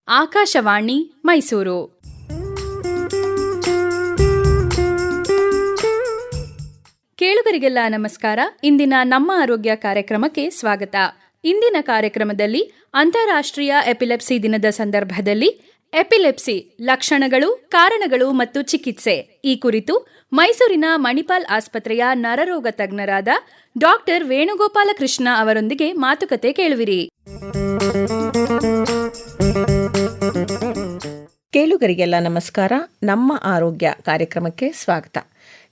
ಆಕಾಶವಾಣಿ ಮೈಸೂರು. ಕೇಳುಗರಿಗೆಲ್ಲ ನಮಸ್ಕಾರ. ಇಂದಿನ ನಮ್ಮ ಆರೋಗ್ಯ ಕಾರ್ಯಕ್ರಮಕ್ಕೆ ಸ್ವಾಗತ. ಇಂದಿನ ಕಾರ್ಯಕ್ರಮದಲ್ಲಿ ಅಂತಾರಾಷ್ಟ್ರೀಯ ಎಪಿಲೆಪ್ಸಿ ದಿನದ ಸಂದರ್ಭದಲ್ಲಿ ಎಪಿಲೆಪ್ಸಿ ಲಕ್ಷಣಗಳು, ಕಾರಣಗಳು ಮತ್ತು ಚಿಕಿತ್ಸೆ ಈ ಕುರಿತು ಮೈಸೂರಿನ ಮಣಿಪಾಲ್ ಆಸ್ಪತ್ರೆಯ ನರರೋಗ ತಜ್ಞರಾದ ಡಾಕ್ಟರ್ ವೇಣುಗೋಪಾಲಕೃಷ್ಣ ಅವರೊಂದಿಗೆ ಮಾತುಕತೆ ಕೇಳುವಿರಿ. ಕೇಳುಗರಿಗೆಲ್ಲ ನಮಸ್ಕಾರ. ನಮ್ಮ ಆರೋಗ್ಯ ಕಾರ್ಯಕ್ರಮಕ್ಕೆ ಸ್ವಾಗತ.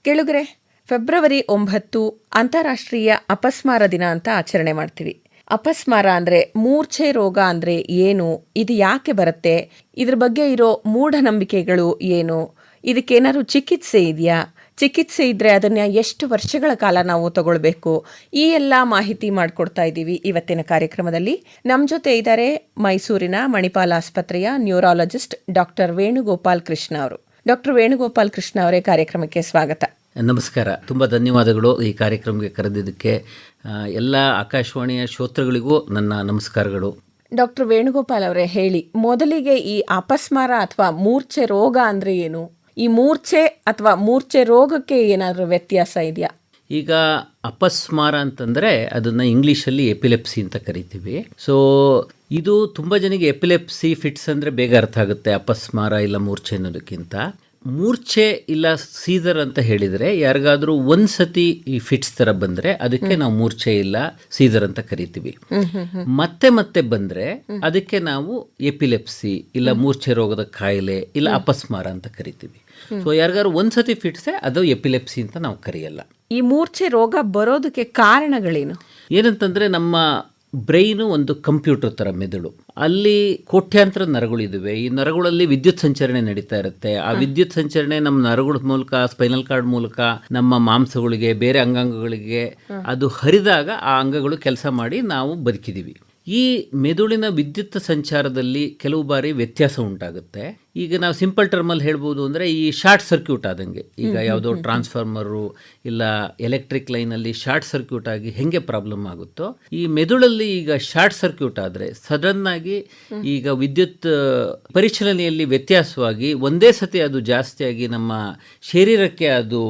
ಕೇಳುಗರೆ, ಫೆಬ್ರವರಿ 9 ಅಂತಾರಾಷ್ಟ್ರೀಯ ಅಪಸ್ಮಾರ ದಿನ ಅಂತ ಆಚರಣೆ ಮಾಡ್ತೀವಿ. ಅಪಸ್ಮಾರ ಅಂದರೆ ಮೂರ್ಛೆ ರೋಗ ಅಂದರೆ ಏನು, ಇದು ಯಾಕೆ ಬರುತ್ತೆ, ಇದ್ರ ಬಗ್ಗೆ ಇರೋ ಮೂಢನಂಬಿಕೆಗಳು ಏನು, ಇದಕ್ಕೇನಾದ್ರು ಚಿಕಿತ್ಸೆ ಇದೆಯಾ, ಚಿಕಿತ್ಸೆ ಇದ್ದರೆ ಅದನ್ನು ಎಷ್ಟು ವರ್ಷಗಳ ಕಾಲ ನಾವು ತಗೊಳ್ಬೇಕು, ಈ ಎಲ್ಲ ಮಾಹಿತಿ ಮಾಡಿಕೊಡ್ತಾ ಇದ್ದೀವಿ ಇವತ್ತಿನ ಕಾರ್ಯಕ್ರಮದಲ್ಲಿ. ನಮ್ಮ ಜೊತೆ ಇದ್ದಾರೆ ಮೈಸೂರಿನ ಮಣಿಪಾಲ್ ಆಸ್ಪತ್ರೆಯ ನ್ಯೂರಾಲಜಿಸ್ಟ್ ಡಾಕ್ಟರ್ ವೇಣುಗೋಪಾಲ್ ಕೃಷ್ಣ ಅವರು. ಡಾಕ್ಟರ್ ವೇಣುಗೋಪಾಲ್ ಕೃಷ್ಣ ಅವರೇ, ಕಾರ್ಯಕ್ರಮಕ್ಕೆ ಸ್ವಾಗತ. ನಮಸ್ಕಾರ. ತುಂಬ ಧನ್ಯವಾದಗಳು ಈ ಕಾರ್ಯಕ್ರಮಕ್ಕೆ ಕರೆದಿದ್ದಕ್ಕೆ. ಎಲ್ಲ ಆಕಾಶವಾಣಿಯ ಶ್ರೋತೃಗಳಿಗೂ ನನ್ನ ನಮಸ್ಕಾರಗಳು. ಡಾಕ್ಟರ್ ವೇಣುಗೋಪಾಲ್ ಅವರೇ, ಹೇಳಿ ಮೊದಲಿಗೆ ಈ ಅಪಸ್ಮಾರ ಅಥವಾ ಮೂರ್ಛೆ ರೋಗ ಅಂದರೆ ಏನು, ಈ ಮೂರ್ಛೆ ಅಥವಾ ಮೂರ್ಛೆ ರೋಗಕ್ಕೆ ಏನಾದರೂ ವ್ಯತ್ಯಾಸ ಇದೆಯಾ? ಈಗ ಅಪಸ್ಮಾರ ಅಂತಂದರೆ ಅದನ್ನು ಇಂಗ್ಲೀಷಲ್ಲಿ ಎಪಿಲೆಪ್ಸಿ ಅಂತ ಕರಿತೀವಿ. ಸೊ ಇದು ತುಂಬ ಜನಕ್ಕೆ ಎಪಿಲೆಪ್ಸಿ ಫಿಟ್ಸ್ ಅಂದರೆ ಬೇಗ ಅರ್ಥ ಆಗುತ್ತೆ, ಅಪಸ್ಮಾರ ಇಲ್ಲ ಮೂರ್ಛೆ ಅನ್ನೋದಕ್ಕಿಂತ. ಮೂರ್ಛೆ ಇಲ್ಲ ಸೀಸರ್ ಅಂತ ಹೇಳಿದರೆ ಯಾರಿಗಾದರೂ ಒಂದು ಸತಿ ಈ ಫಿಟ್ಸ್ ಥರ ಬಂದರೆ ಅದಕ್ಕೆ ನಾವು ಮೂರ್ಛೆ ಇಲ್ಲ ಸೀಸರ್ ಅಂತ ಕರಿತೀವಿ. ಮತ್ತೆ ಮತ್ತೆ ಬಂದರೆ ಅದಕ್ಕೆ ನಾವು ಎಪಿಲೆಪ್ಸಿ ಇಲ್ಲ ಮೂರ್ಛೆ ರೋಗದ ಕಾಯಿಲೆ ಇಲ್ಲ ಅಪಸ್ಮಾರ ಅಂತ ಕರಿತೀವಿ. ಸೊ ಯಾರಿಗಾದ್ರು ಒಂದು ಸತಿ ಫಿಟ್ಸೆ ಅದು ಎಪಿಲೆಪ್ಸಿ ಅಂತ ನಾವು ಕರೆಯಲ್ಲ. ಈ ಮೂರ್ಛೆ ರೋಗ ಬರೋದಕ್ಕೆ ಕಾರಣಗಳೇನು? ಏನಂತಂದರೆ ನಮ್ಮ ಬ್ರೈನು ಒಂದು ಕಂಪ್ಯೂಟರ್ ಥರ ಮೆದುಳು. ಅಲ್ಲಿ ಕೋಟ್ಯಾಂತರ ನರಗಳಿದ್ದಾವೆ. ಈ ನರಗಳಲ್ಲಿ ವಿದ್ಯುತ್ ಸಂಚರಣೆ ನಡೀತಾ ಇರುತ್ತೆ. ಆ ವಿದ್ಯುತ್ ಸಂಚರಣೆ ನಮ್ಮ ನರಗಳ ಮೂಲಕ, ಸ್ಪೈನಲ್ ಕಾರ್ಡ್ ಮೂಲಕ ನಮ್ಮ ಮಾಂಸಗಳಿಗೆ, ಬೇರೆ ಅಂಗಾಂಗಗಳಿಗೆ ಅದು ಹರಿದಾಗ ಆ ಅಂಗಗಳು ಕೆಲಸ ಮಾಡಿ ನಾವು ಬದುಕಿದ್ದೀವಿ. ಈ ಮೆದುಳಿನ ವಿದ್ಯುತ್ ಸಂಚಾರದಲ್ಲಿ ಕೆಲವು ಬಾರಿ ವ್ಯತ್ಯಾಸ ಉಂಟಾಗುತ್ತೆ. ಈಗ ನಾವು ಸಿಂಪಲ್ ಟರ್ಮಲ್ಲಿ ಹೇಳ್ಬೋದು ಅಂದರೆ ಈ ಶಾರ್ಟ್ ಸರ್ಕ್ಯೂಟ್ ಆದಂಗೆ, ಈಗ ಯಾವುದೋ ಟ್ರಾನ್ಸ್ಫಾರ್ಮರು ಇಲ್ಲ ಎಲೆಕ್ಟ್ರಿಕ್ ಲೈನಲ್ಲಿ ಶಾರ್ಟ್ ಸರ್ಕ್ಯೂಟ್ ಆಗಿ ಹೆಂಗೆ ಪ್ರಾಬ್ಲಮ್ ಆಗುತ್ತೋ, ಈ ಮೆದುಳಲ್ಲಿ ಈಗ ಶಾರ್ಟ್ ಸರ್ಕ್ಯೂಟ್ ಆದರೆ ಸಡನ್ ಆಗಿ ಈಗ ವಿದ್ಯುತ್ ಪರಿಚಲನೆಯಲ್ಲಿ ವ್ಯತ್ಯಾಸವಾಗಿ ಒಂದೇ ಸತಿ ಅದು ಜಾಸ್ತಿಯಾಗಿ ನಮ್ಮ ಶರೀರಕ್ಕೆ ಅದು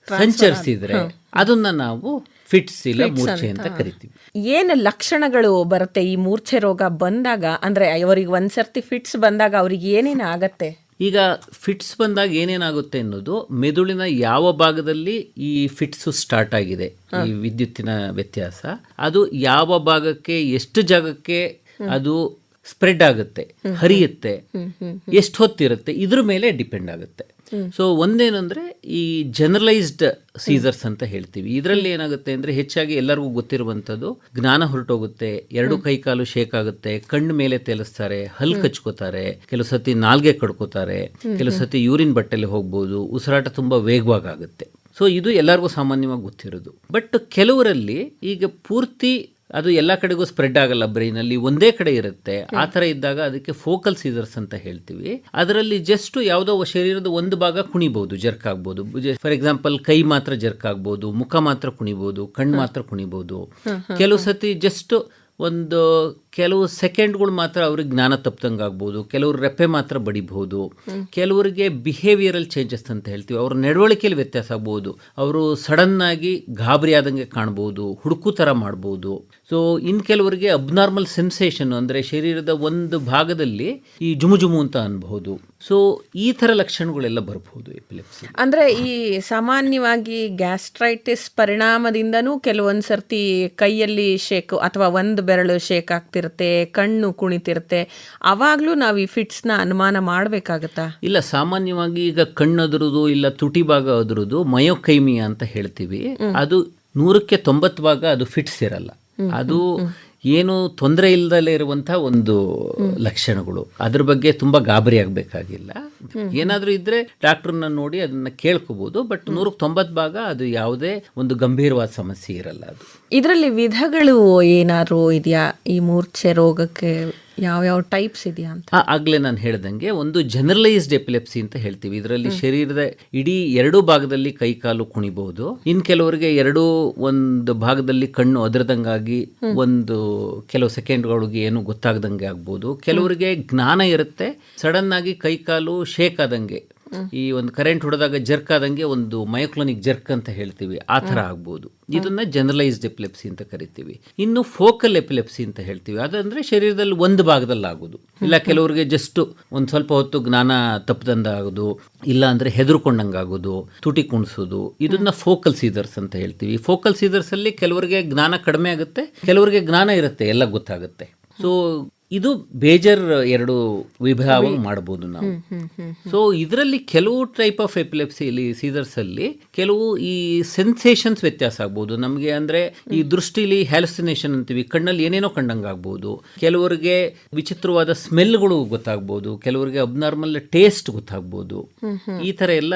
ಸಂಚರಿಸಿದರೆ ಅದನ್ನು ನಾವು ಫಿಟ್ಸ್ ಇಲ್ಲ ಮೂರ್ಛೆ ಅಂತ ಕರಿತೀವಿ. ಏನು ಲಕ್ಷಣಗಳು ಬರುತ್ತೆ ಈ ಮೂರ್ಛೆ ರೋಗ ಬಂದಾಗ? ಅಂದರೆ ಅವರಿಗೆ ಒಂದ್ಸರ್ತಿ ಫಿಟ್ಸ್ ಬಂದಾಗ ಅವ್ರಿಗೆ ಏನೇನು ಆಗತ್ತೆ? ಈಗ ಫಿಟ್ಸ್ ಬಂದಾಗ ಏನೇನಾಗುತ್ತೆ ಅನ್ನೋದು, ಮೆದುಳಿನ ಯಾವ ಭಾಗದಲ್ಲಿ ಈ ಫಿಟ್ಸು ಸ್ಟಾರ್ಟ್ ಆಗಿದೆ, ಈ ವಿದ್ಯುತ್ತಿನ ವ್ಯತ್ಯಾಸ, ಅದು ಯಾವ ಭಾಗಕ್ಕೆ ಎಷ್ಟು ಜಾಗಕ್ಕೆ ಅದು ಸ್ಪ್ರೆಡ್ ಆಗುತ್ತೆ, ಹರಿಯುತ್ತೆ, ಎಷ್ಟು ಹೊತ್ತಿರುತ್ತೆ, ಇದ್ರ ಮೇಲೆ ಡಿಪೆಂಡ್ ಆಗುತ್ತೆ. ಸೊ ಒಂದೇನಂದರೆ ಈ ಜನರಲೈಸ್ಡ್ ಸೀಸರ್ಸ್ ಅಂತ ಹೇಳ್ತೀವಿ. ಇದರಲ್ಲಿ ಏನಾಗುತ್ತೆ ಅಂದರೆ ಹೆಚ್ಚಾಗಿ ಎಲ್ಲರಿಗೂ ಗೊತ್ತಿರುವಂಥದ್ದು, ಜ್ಞಾನ ಹೊರಟೋಗುತ್ತೆ, ಎರಡು ಕೈ ಕಾಲು ಶೇಕ್ ಆಗುತ್ತೆ, ಕಣ್ಣು ಮೇಲೆ ತೇಲಿಸ್ತಾರೆ, ಹಲ್ಲು ಕಚ್ಕೋತಾರೆ, ಕೆಲವು ಸತಿ ನಾಲ್ಗೆ ಕಡ್ಕೋತಾರೆ, ಕೆಲವು ಸತಿ ಯೂರಿನ್ ಬಟ್ಟೆಲಿ ಹೋಗ್ಬೋದು, ಉಸಿರಾಟ ತುಂಬ ವೇಗವಾಗಿ ಆಗುತ್ತೆ. ಸೊ ಇದು ಎಲ್ಲರಿಗೂ ಸಾಮಾನ್ಯವಾಗಿ ಗೊತ್ತಿರೋದು. ಬಟ್ ಕೆಲವರಲ್ಲಿ ಈಗ ಪೂರ್ತಿ ಅದು ಎಲ್ಲ ಕಡೆಗೂ ಸ್ಪ್ರೆಡ್ ಆಗಲ್ಲ, ಬ್ರೈನಲ್ಲಿ ಒಂದೇ ಕಡೆ ಇರುತ್ತೆ. ಆ ಥರ ಇದ್ದಾಗ ಅದಕ್ಕೆ ಫೋಕಲ್ ಸೀಸರ್ಸ್ ಅಂತ ಹೇಳ್ತೀವಿ. ಅದರಲ್ಲಿ ಜಸ್ಟ್ ಯಾವುದೋ ಶರೀರದ ಒಂದು ಭಾಗ ಕುಣಿಬಹುದು, ಜರ್ಕ್ ಆಗ್ಬೋದು. ಫಾರ್ ಎಕ್ಸಾಂಪಲ್ ಕೈ ಮಾತ್ರ ಜರ್ಕ್ ಆಗ್ಬೋದು, ಮುಖ ಮಾತ್ರ ಕುಣಿಬಹುದು, ಕಣ್ಣು ಮಾತ್ರ ಕುಣಿಬಹುದು. ಕೆಲವು ಸತಿ ಜಸ್ಟ್ ಒಂದು ಕೆಲವು ಸೆಕೆಂಡ್ಗಳು ಮಾತ್ರ ಅವ್ರಿಗೆ ಜ್ಞಾನ ತಪ್ಪದಂಗೆ ಆಗ್ಬೋದು, ಕೆಲವರು ರೆಪ್ಪೆ ಮಾತ್ರ ಬಡಿಬಹುದು, ಕೆಲವರಿಗೆ ಬಿಹೇವಿಯರಲ್ ಚೇಂಜಸ್ ಅಂತ ಹೇಳ್ತೀವಿ, ಅವ್ರ ನಡವಳಿಕೆಯಲ್ಲಿ ವ್ಯತ್ಯಾಸ ಆಗ್ಬೋದು, ಅವರು ಸಡನ್ನಾಗಿ ಗಾಬರಿ ಆದಂಗೆ ಕಾಣ್ಬೋದು, ಹುಡುಕು ಥರ ಮಾಡ್ಬೋದು. ಸೊ ಇನ್ನು ಕೆಲವರಿಗೆ ಅಬ್ನಾರ್ಮಲ್ ಸೆನ್ಸೇಷನ್ ಅಂದರೆ ಶರೀರದ ಒಂದು ಭಾಗದಲ್ಲಿ ಈ ಜುಮು ಜುಮು ಅಂತ ಅನ್ಬಹುದು. ಸೊ ಈ ಥರ ಲಕ್ಷಣಗಳೆಲ್ಲ ಬರಬಹುದು ಎಪಿಲೆಪ್ಸಿ. ಅಂದರೆ ಈ ಸಾಮಾನ್ಯವಾಗಿ ಗ್ಯಾಸ್ಟ್ರೈಟಿಸ್ ಪರಿಣಾಮದಿಂದನೂ ಕೆಲವೊಂದು ಸರ್ತಿ ಕೈಯಲ್ಲಿ ಶೇಕು ಅಥವಾ ಒಂದು ಬೆರಳು ಶೇಕ್ ಆಗ್ತಿರುತ್ತೆ, ಕಣ್ಣು ಕುಣಿತಿರುತ್ತೆ, ಅವಾಗಲೂ ನಾವು ಈ ಫಿಟ್ಸ್ನ ಅನುಮಾನ ಮಾಡಬೇಕಾಗತ್ತಾ? ಇಲ್ಲ, ಸಾಮಾನ್ಯವಾಗಿ ಈಗ ಕಣ್ಣು ಅದರದು ಇಲ್ಲ ತುಟಿ ಭಾಗ ಅದರದು ಮಯೋಕೈಮಿಯಾ ಅಂತ ಹೇಳ್ತೀವಿ. ಅದು 100ಕ್ಕೆ 90 ಭಾಗ ಅದು ಫಿಟ್ಸ್ ಇರಲ್ಲ. ಅದು ಏನು ತೊಂದರೆ ಇಲ್ಲದಲ್ಲೇ ಇರುವಂಥ ಒಂದು ಲಕ್ಷಣಗಳು. ಅದ್ರ ಬಗ್ಗೆ ತುಂಬ ಗಾಬರಿ ಆಗಬೇಕಾಗಿಲ್ಲ. ಏನಾದರೂ ಇದ್ದರೆ ಡಾಕ್ಟ್ರನ್ನ ನೋಡಿ ಅದನ್ನು ಕೇಳ್ಕೋಬೋದು. ಬಟ್ 100ಕ್ಕೆ 90 ಭಾಗ ಅದು ಯಾವುದೇ ಒಂದು ಗಂಭೀರವಾದ ಸಮಸ್ಯೆ ಇರಲ್ಲ. ಅದು ಇದರಲ್ಲಿ ವಿಧಗಳು ಏನಾದರೂ ಇದೆಯಾ ಈ ಮೂರ್ಛೆ ರೋಗಕ್ಕೆ? ಯಾವ ಟೈಪ್ಸ್ ಇದೆಯಾ ಅಂತ? ಆಗ್ಲೇ ನಾನು ಹೇಳ್ದಂಗೆ ಒಂದು ಜನರಲೈಸ್ಡ್ ಎಪಿಲೆಪ್ಸಿ ಅಂತ ಹೇಳ್ತೀವಿ. ಇದರಲ್ಲಿ ಶರೀರದ ಇಡೀ ಎರಡೂ ಭಾಗದಲ್ಲಿ ಕೈ ಕಾಲು ಕುಣಿಬಹುದು. ಇನ್ ಕೆಲವರಿಗೆ ಒಂದು ಭಾಗದಲ್ಲಿ ಕಣ್ಣು ಅದರದಂಗಾಗಿ ಒಂದು ಕೆಲವು ಸೆಕೆಂಡ್ಗಳಿಗೆ ಏನು ಗೊತ್ತಾಗದಂಗೆ ಆಗ್ಬೋದು. ಕೆಲವರಿಗೆ ಜ್ಞಾನ ಇರುತ್ತೆ, ಸಡನ್ ಆಗಿ ಕೈ ಕಾಲು ಶೇಕ್ ಆದಂಗೆ, ಈ ಒಂದು ಕರೆಂಟ್ ಹೊಡೆದಾಗ ಜರ್ಕ್ ಆದಂಗೆ ಒಂದು ಮಯೋಕ್ಲೋನಿಕ್ ಜರ್ಕ್ ಅಂತ ಹೇಳ್ತೀವಿ, ಆ ಥರ ಆಗ್ಬೋದು. ಇದನ್ನ ಜನರಲೈಸ್ಡ್ ಎಪಿಲೆಪ್ಸಿ ಅಂತ ಕರಿತೀವಿ. ಇನ್ನು ಫೋಕಲ್ ಎಪಿಲೆಪ್ಸಿ ಅಂತ ಹೇಳ್ತೀವಿ. ಅದಂದ್ರೆ ಶರೀರದಲ್ಲಿ ಒಂದು ಭಾಗದಲ್ಲಿ ಆಗೋದು. ಇಲ್ಲ ಕೆಲವರಿಗೆ ಜಸ್ಟ್ ಒಂದು ಸ್ವಲ್ಪ ಹೊತ್ತು ಜ್ಞಾನ ತಪ್ಪದಂಗ ಆಗೋದು, ಇಲ್ಲ ಅಂದ್ರೆ ಹೆದರ್ಕೊಂಡಂಗೆ ಆಗೋದು, ತುಟಿ ಕುಣಿಸೋದು, ಇದನ್ನ ಫೋಕಲ್ ಸೀಸರ್ಸ್ ಅಂತ ಹೇಳ್ತೀವಿ. ಫೋಕಲ್ ಸೀಸರ್ಸ್ ಅಲ್ಲಿ ಕೆಲವರಿಗೆ ಜ್ಞಾನ ಕಡಿಮೆ ಆಗುತ್ತೆ, ಕೆಲವರಿಗೆ ಜ್ಞಾನ ಇರುತ್ತೆ, ಎಲ್ಲ ಗೊತ್ತಾಗುತ್ತೆ. ಸೊ ಇದು ಬೇಜರ್ ಎರಡು ವಿಭಾಗ ಮಾಡಬಹುದು ನಾವು. ಸೊ ಇದರಲ್ಲಿ ಕೆಲವು ಟೈಪ್ ಆಫ್ ಎಪಿಲೆಪ್ಸಿ ಸೀಸರ್ಸ್ ಅಲ್ಲಿ ಕೆಲವು ಈ ಸೆನ್ಸೇಷನ್ಸ್ ವ್ಯತ್ಯಾಸ ಆಗ್ಬೋದು ನಮಗೆ. ಅಂದ್ರೆ ಈ ದೃಷ್ಟಿಲಿ ಹ್ಯಾಲುಸಿನೇಷನ್ ಅಂತೀವಿ, ಕಣ್ಣಲ್ಲಿ ಏನೇನೋ ಕಂಡಂಗೆ ಆಗ್ಬೋದು. ಕೆಲವರಿಗೆ ವಿಚಿತ್ರವಾದ ಸ್ಮೆಲ್ಗಳು ಗೊತ್ತಾಗ್ಬೋದು, ಕೆಲವರಿಗೆ ಅಬ್ನಾರ್ಮಲ್ ಟೇಸ್ಟ್ ಗೊತ್ತಾಗ್ಬೋದು. ಈ ತರ ಎಲ್ಲ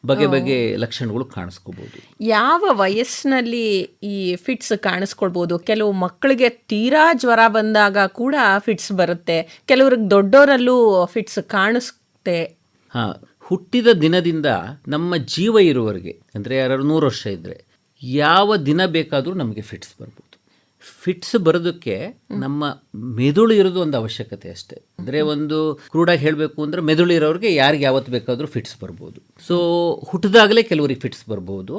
ಬಗೆ ಲಕ್ಷಣಗಳು ಕಾಣಿಸ್ಕೋಬಹುದು. ಯಾವ ವಯಸ್ಸಿನಲ್ಲಿ ಈ ಫಿಟ್ಸ್ ಕಾಣಿಸ್ಕೊಳ್ಬಹುದು? ಕೆಲವು ಮಕ್ಕಳಿಗೆ ತೀರಾ ಜ್ವರ ಬಂದಾಗ ಕೂಡ ಫಿಟ್ಸ್ ಬರುತ್ತೆ, ಕೆಲವ್ರಿಗೆ ದೊಡ್ಡವರಲ್ಲೂ ಫಿಟ್ಸ್ ಕಾಣಿಸುತ್ತೆ. ಹುಟ್ಟಿದ ದಿನದಿಂದ ನಮ್ಮ ಜೀವ ಇರುವವರೆಗೆ, ಅಂದರೆ ಯಾರು 100 ವರ್ಷ ಇದ್ದರೆ ಯಾವ ದಿನ ಬೇಕಾದರೂ ನಮಗೆ ಫಿಟ್ಸ್ ಬರ್ಬೋದು. ಫಿಟ್ಸ್ ಬರೋದಕ್ಕೆ ನಮ್ಮ ಮೆದುಳು ಇರೋದು ಒಂದು ಅವಶ್ಯಕತೆ ಅಷ್ಟೇ. ಅಂದರೆ ಒಂದು ಕ್ರೂಡಾಗಿ ಹೇಳಬೇಕು ಅಂದರೆ ಮೆದುಳು ಇರೋರಿಗೆ ಯಾರಿಗೆ ಯಾವತ್ತು ಬೇಕಾದರೂ ಫಿಟ್ಸ್ ಬರ್ಬೋದು. ಸೊ ಹುಟ್ಟಿದಾಗಲೇ ಕೆಲವರಿಗೆ ಫಿಟ್ಸ್ ಬರ್ಬೋದು.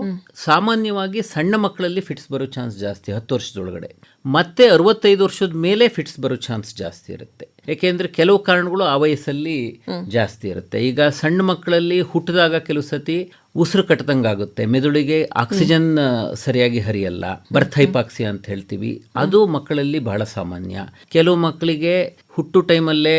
ಸಾಮಾನ್ಯವಾಗಿ ಸಣ್ಣ ಮಕ್ಕಳಲ್ಲಿ ಫಿಟ್ಸ್ ಬರೋ ಚಾನ್ಸ್ ಜಾಸ್ತಿ 10 ವರ್ಷದೊಳಗಡೆ. ಮತ್ತೆ 65 ವರ್ಷದ ಮೇಲೆ ಫಿಟ್ಸ್ ಬರೋ ಚಾನ್ಸ್ ಜಾಸ್ತಿ ಇರುತ್ತೆ. ಯಾಕೆಂದರೆ ಕೆಲವು ಕಾರಣಗಳು ಆ ವಯಸ್ಸಲ್ಲಿ ಜಾಸ್ತಿ ಇರುತ್ತೆ. ಈಗ ಸಣ್ಣ ಮಕ್ಕಳಲ್ಲಿ ಹುಟ್ಟಿದಾಗ ಕೆಲವು ಸತಿ ಉಸಿರು ಕಟ್ಟದಂಗಾಗುತ್ತೆ, ಮೆದುಳಿಗೆ ಆಕ್ಸಿಜನ್ ಸರಿಯಾಗಿ ಹರಿಯಲ್ಲ, ಬರ್ತ್ ಹೈಪಾಕ್ಸಿಯಾ ಅಂತ ಹೇಳ್ತೀವಿ. ಅದು ಮಕ್ಕಳಲ್ಲಿ ಬಹಳ ಸಾಮಾನ್ಯ. ಕೆಲವು ಮಕ್ಕಳಿಗೆ ಹುಟ್ಟು ಟೈಮಲ್ಲೇ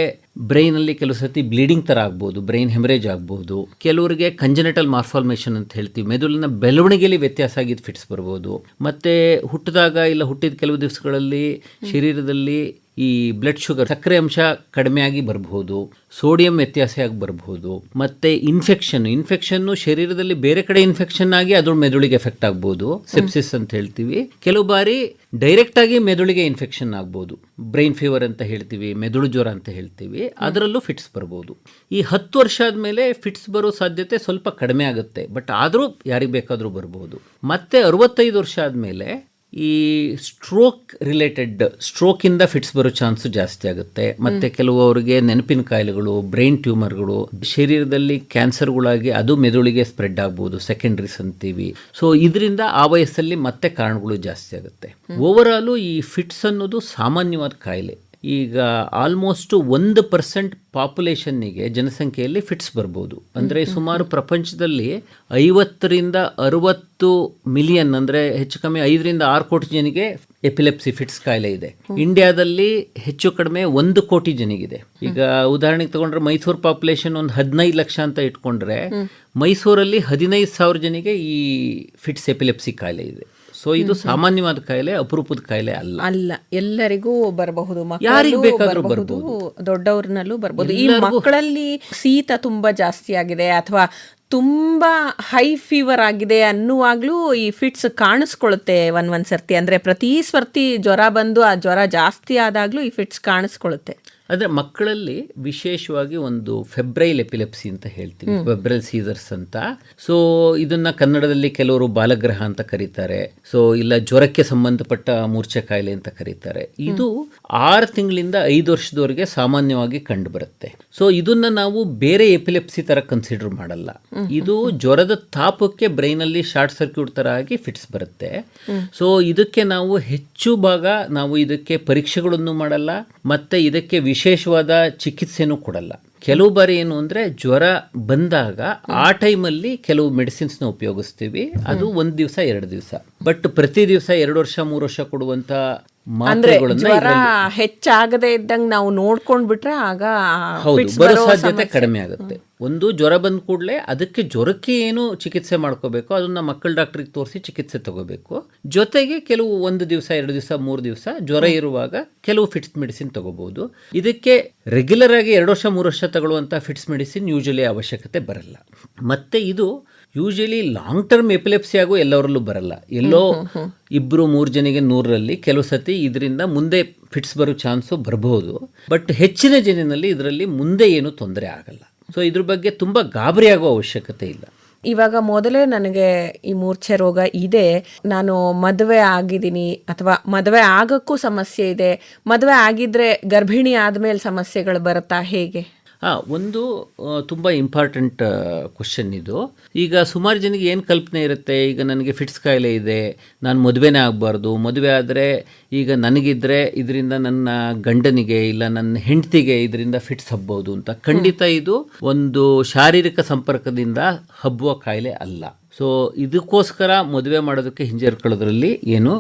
ಬ್ರೈನಲ್ಲಿ ಕೆಲವು ಸತಿ ಬ್ಲೀಡಿಂಗ್ ಥರ ಆಗ್ಬೋದು, ಬ್ರೈನ್ ಹೆಮರೇಜ್ ಆಗ್ಬೋದು. ಕೆಲವರಿಗೆ ಕಂಜೆನಿಟಲ್ ಮಾರ್ಫಾರ್ಮೇಷನ್ ಅಂತ ಹೇಳ್ತೀವಿ, ಮೆದುಳಿನ ಬೆಳವಣಿಗೆಯಲ್ಲಿ ವ್ಯತ್ಯಾಸ ಆಗಿದ್ದು ಫಿಟ್ಸ್ ಬರ್ಬೋದು. ಮತ್ತು ಹುಟ್ಟಿದಾಗ ಇಲ್ಲ ಹುಟ್ಟಿದ ಕೆಲವು ದಿವಸಗಳಲ್ಲಿ ಶರೀರದಲ್ಲಿ ಈ ಬ್ಲಡ್ ಶುಗರ್ ಸಕ್ಕರೆ ಅಂಶ ಕಡಿಮೆಯಾಗಿ ಬರಬಹುದು, ಸೋಡಿಯಂ ವ್ಯತ್ಯಾಸ ಆಗಿ ಬರಬಹುದು. ಮತ್ತು ಇನ್ಫೆಕ್ಷನ್ನು ಶರೀರದಲ್ಲಿ ಬೇರೆ ಕಡೆ ಇನ್ಫೆಕ್ಷನ್ ಆಗಿ ಅದು ಮೆದುಳಿಗೆ ಎಫೆಕ್ಟ್ ಆಗ್ಬೋದು, ಸೆಪ್ಸಿಸ್ ಅಂತ ಹೇಳ್ತೀವಿ. ಕೆಲವು ಬಾರಿ ಡೈರೆಕ್ಟ್ ಆಗಿ ಮೆದುಳಿಗೆ ಇನ್ಫೆಕ್ಷನ್ ಆಗ್ಬೋದು, ಬ್ರೈನ್ ಫೀವರ್ ಅಂತ ಹೇಳ್ತೀವಿ, ಮೆದುಳು ಜ್ವರ ಅಂತ ಹೇಳ್ತೀವಿ, ಅದರಲ್ಲೂ ಫಿಟ್ಸ್ ಬರ್ಬೋದು. ಈ 10 ವರ್ಷ ಆದಮೇಲೆ ಫಿಟ್ಸ್ ಬರೋ ಸಾಧ್ಯತೆ ಸ್ವಲ್ಪ ಕಡಿಮೆ ಆಗುತ್ತೆ, ಬಟ್ ಆದರೂ ಯಾರಿಗೆ ಬೇಕಾದರೂ ಬರ್ಬೋದು. ಮತ್ತೆ 65 ವರ್ಷ ಆದಮೇಲೆ ಈ ಸ್ಟ್ರೋಕಿಂದ ಫಿಟ್ಸ್ ಬರೋ ಚಾನ್ಸು ಜಾಸ್ತಿ ಆಗುತ್ತೆ. ಮತ್ತು ಕೆಲವರಿಗೆ ನೆನಪಿನ ಕಾಯಿಲೆಗಳು, ಬ್ರೈನ್ ಟ್ಯೂಮರ್ಗಳು, ಶರೀರದಲ್ಲಿ ಕ್ಯಾನ್ಸರ್ಗಳಾಗಿ ಅದು ಮೆದುಳಿಗೆ ಸ್ಪ್ರೆಡ್ ಆಗ್ಬೋದು, ಸೆಕೆಂಡ್ರೀಸ್ ಅಂತೀವಿ. ಸೊ ಇದರಿಂದ ಆ ವಯಸ್ಸಲ್ಲಿ ಮತ್ತೆ ಕಾರಣಗಳು ಜಾಸ್ತಿ ಆಗುತ್ತೆ. ಓವರಾಲು ಈ ಫಿಟ್ಸ್ ಅನ್ನೋದು ಸಾಮಾನ್ಯವಾದ ಕಾಯಿಲೆ. ಈಗ ಆಲ್ಮೋಸ್ಟ್ 1% ಪಾಪ್ಯುಲೇಷನ್ನಿಗೆ, ಜನಸಂಖ್ಯೆಯಲ್ಲಿ ಫಿಟ್ಸ್ ಬರ್ಬೋದು. ಅಂದರೆ ಸುಮಾರು ಪ್ರಪಂಚದಲ್ಲಿ 50 ರಿಂದ 60 ಮಿಲಿಯನ್, ಅಂದರೆ ಹೆಚ್ಚು ಕಮ್ಮಿ 5 ರಿಂದ 6 ಕೋಟಿ ಜನಿಗೆ ಎಪಿಲೆಪ್ಸಿ ಫಿಟ್ಸ್ ಕಾಯಿಲೆ ಇದೆ. ಇಂಡಿಯಾದಲ್ಲಿ ಹೆಚ್ಚು ಕಡಿಮೆ 1 ಕೋಟಿ ಜನಿಗಿದೆ. ಈಗ ಉದಾಹರಣೆಗೆ ತಗೊಂಡ್ರೆ ಮೈಸೂರು ಪಾಪ್ಯುಲೇಷನ್ ಒಂದು 15 ಲಕ್ಷ ಅಂತ ಇಟ್ಕೊಂಡ್ರೆ ಮೈಸೂರಲ್ಲಿ 15,000 ಜನಿಗೆ ಈ ಫಿಟ್ಸ್ ಎಪಿಲೆಪ್ಸಿ ಕಾಯಿಲೆ ಇದೆ. ಸೊ ಇದು ಸಾಮಾನ್ಯವಾದ ಕಾಯಿಲೆ, ಅಪರೂಪದ ಕಾಯಿಲೆ ಅಲ್ಲ. ಎಲ್ಲರಿಗೂ ಬರಬಹುದು, ಯಾರಿಗೆ ಬೇಕಾದ್ರೂ ಬರಬಹುದು, ದೊಡ್ಡವ್ರನ್ನಲ್ಲೂ ಬರಬಹುದು. ಈ ಮಕ್ಕಳಲ್ಲಿ ಶೀತ ತುಂಬಾ ಜಾಸ್ತಿ ಆಗಿದೆ ಅಥವಾ ತುಂಬಾ ಹೈ ಫೀವರ್ ಆಗಿದೆ ಅನ್ನುವಾಗ್ಲೂ ಈ ಫಿಟ್ಸ್ ಕಾಣಿಸ್ಕೊಳ್ಳುತ್ತೆ ಒಂದ್ಸರ್ತಿ. ಅಂದ್ರೆ ಪ್ರತಿ ಸರ್ತಿ ಜ್ವರ ಬಂದು ಆ ಜ್ವರ ಜಾಸ್ತಿ ಆದಾಗ್ಲೂ ಈ ಫಿಟ್ಸ್ ಕಾಣಿಸ್ಕೊಳ್ಳುತ್ತೆ. ಆದರೆ ಮಕ್ಕಳಲ್ಲಿ ವಿಶೇಷವಾಗಿ ಒಂದು ಫೆಬ್ರೈಲ್ ಎಪಿಲೆಪ್ಸಿ ಅಂತ ಹೇಳ್ತೀವಿ, ಫೆಬ್ರೈಲ್ ಸೀಸರ್ಸ್ ಅಂತ. ಸೊ ಇದನ್ನ ಕನ್ನಡದಲ್ಲಿ ಕೆಲವರು ಬಾಲಗ್ರಹ ಅಂತ ಕರೀತಾರೆ, ಸೊ ಇಲ್ಲ ಜ್ವರಕ್ಕೆ ಸಂಬಂಧಪಟ್ಟ ಮೂರ್ಛೆ ಕಾಯಿಲೆ ಅಂತ ಕರೀತಾರೆ. ಇದು 6 ತಿಂಗಳಿಂದ 5 ವರ್ಷದವರೆಗೆ ಸಾಮಾನ್ಯವಾಗಿ ಕಂಡು ಬರುತ್ತೆ. ಸೊ ಇದನ್ನ ನಾವು ಬೇರೆ ಎಪಿಲೆಪ್ಸಿ ತರ ಕನ್ಸಿಡರ್ ಮಾಡಲ್ಲ. ಇದು ಜ್ವರದ ತಾಪಕ್ಕೆ ಬ್ರೈನಲ್ಲಿ ಶಾರ್ಟ್ ಸರ್ಕ್ಯೂಟ್ ತರ ಆಗಿ ಫಿಟ್ಸ್ ಬರುತ್ತೆ. ಸೊ ಇದಕ್ಕೆ ನಾವು ಹೆಚ್ಚು ಭಾಗ ನಾವು ಇದಕ್ಕೆ ಪರೀಕ್ಷೆಗಳನ್ನು ಮಾಡಲ್ಲ, ಮತ್ತೆ ಇದಕ್ಕೆ ವಿಶೇಷವಾದ ಚಿಕಿತ್ಸೆನೂ ಕೊಡಲ್ಲ. ಕೆಲವು ಬಾರಿ ಏನು ಅಂದರೆ ಜ್ವರ ಬಂದಾಗ ಆ ಟೈಮಲ್ಲಿ ಕೆಲವು ಮೆಡಿಸಿನ್ಸ್ನ ಉಪಯೋಗಿಸ್ತೀವಿ, ಅದು 1 ದಿವಸ 2 ದಿವಸ. ಬಟ್ ಪ್ರತಿ ದಿವಸ 2 ವರ್ಷ 3 ವರ್ಷ ಕೊಡುವಂಥ ಜ್ವರ ಹೆಚ್ಚಾಗದೇ ಇದ್ದಂಗೆ ನಾವು ನೋಡ್ಕೊಂಡ್ ಬಿಟ್ರೆ ಆಗ ಬರೋ ಸಾಧ್ಯತೆ ಕಡಿಮೆ ಆಗುತ್ತೆ. ಒಂದು ಜ್ವರ ಬಂದ ಕೂಡಲೇ ಅದಕ್ಕೆ ಜ್ವರಕ್ಕೆ ಏನು ಚಿಕಿತ್ಸೆ ಮಾಡ್ಕೋಬೇಕು ಅದನ್ನ ಮಕ್ಕಳ ಡಾಕ್ಟ್ರಿಗೆ ತೋರಿಸಿ ಚಿಕಿತ್ಸೆ ತಗೋಬೇಕು. ಜೊತೆಗೆ ಕೆಲವು 1 ದಿವಸ 2 ದಿವಸ 3 ದಿವಸ ಜ್ವರ ಇರುವಾಗ ಕೆಲವು ಫಿಟ್ಸ್ ಮೆಡಿಸಿನ್ ತಗೋಬಹುದು. ಇದಕ್ಕೆ ರೆಗ್ಯುಲರ್ ಆಗಿ 2 ವರ್ಷ 3 ವರ್ಷ ತಗೊಳ್ಳುವಂಥ ಫಿಟ್ಸ್ ಮೆಡಿಸಿನ್ ಯೂಶಲಿ ಅವಶ್ಯಕತೆ ಬರಲ್ಲ. ಮತ್ತೆ ಇದು ಯೂಶಲಿ ಲಾಂಗ್ ಟರ್ಮ್ ಎಪಿಲೆಪ್ಸಿ ಆಗೋ ಎಲ್ಲವರಲ್ಲೂ ಬರಲ್ಲ. ಎಲ್ಲೋ 2-3 ಜನಿಗೆ 100ರಲ್ಲಿ ಕೆಲವು ಸತಿ ಇದರಿಂದ ಮುಂದೆ ಫಿಟ್ಸ್ ಬರೋ ಚಾನ್ಸು ಬರಬಹುದು. ಬಟ್ ಹೆಚ್ಚಿನ ಜನಿನಲ್ಲಿ ಇದರಲ್ಲಿ ಮುಂದೆ ಏನು ತೊಂದರೆ ಆಗಲ್ಲ. ಸೊ ಇದ್ರ ಬಗ್ಗೆ ತುಂಬ ಗಾಬರಿ ಆಗೋ ಅವಶ್ಯಕತೆ ಇಲ್ಲ. ಇವಾಗ ಮೊದಲೇ ನನಗೆ ಈ ಮೂರ್ಛೆ ರೋಗ ಇದೆ, ನಾನು ಮದುವೆ ಆಗಿದ್ದೀನಿ ಅಥವಾ ಮದುವೆ ಆಗಕ್ಕೂ ಸಮಸ್ಯೆ ಇದೆ, ಮದುವೆ ಆಗಿದ್ರೆ ಗರ್ಭಿಣಿ ಆದಮೇಲೆ ಸಮಸ್ಯೆಗಳು ಬರುತ್ತಾ, ಹೇಗೆ? ಒಂದು ತುಂಬ ಇಂಪಾರ್ಟೆಂಟ್ ಕ್ವಶನ್ ಇದು. ಈಗ ಸುಮಾರು ಜನಕ್ಕೆ ಏನು ಕಲ್ಪನೆ ಇರುತ್ತೆ, ಈಗ ನನಗೆ ಫಿಟ್ಸ್ ಕಾಯಿಲೆ ಇದೆ, ನಾನು ಮದುವೆನೇ ಆಗಬಾರ್ದು, ಮದುವೆ ಆದರೆ ಈಗ ನನಗಿದ್ರೆ ಇದರಿಂದ ನನ್ನ ಗಂಡನಿಗೆ ಇಲ್ಲ ನನ್ನ ಹೆಂಡತಿಗೆ ಇದರಿಂದ ಫಿಟ್ಸ್ ಹಬ್ಬೋದು ಅಂತ. ಖಂಡಿತ ಇದು ಒಂದು ಶಾರೀರಿಕ ಸಂಪರ್ಕದಿಂದ ಹಬ್ಬುವ ಕಾಯಿಲೆ ಅಲ್ಲ. ಸೊ ಇದಕ್ಕೋಸ್ಕರ ಮದುವೆ ಮಾಡೋದಕ್ಕೆ ಹಿಂಜರಿಕೊಳ್ಳೋದ್ರಲ್ಲಿ ಏನು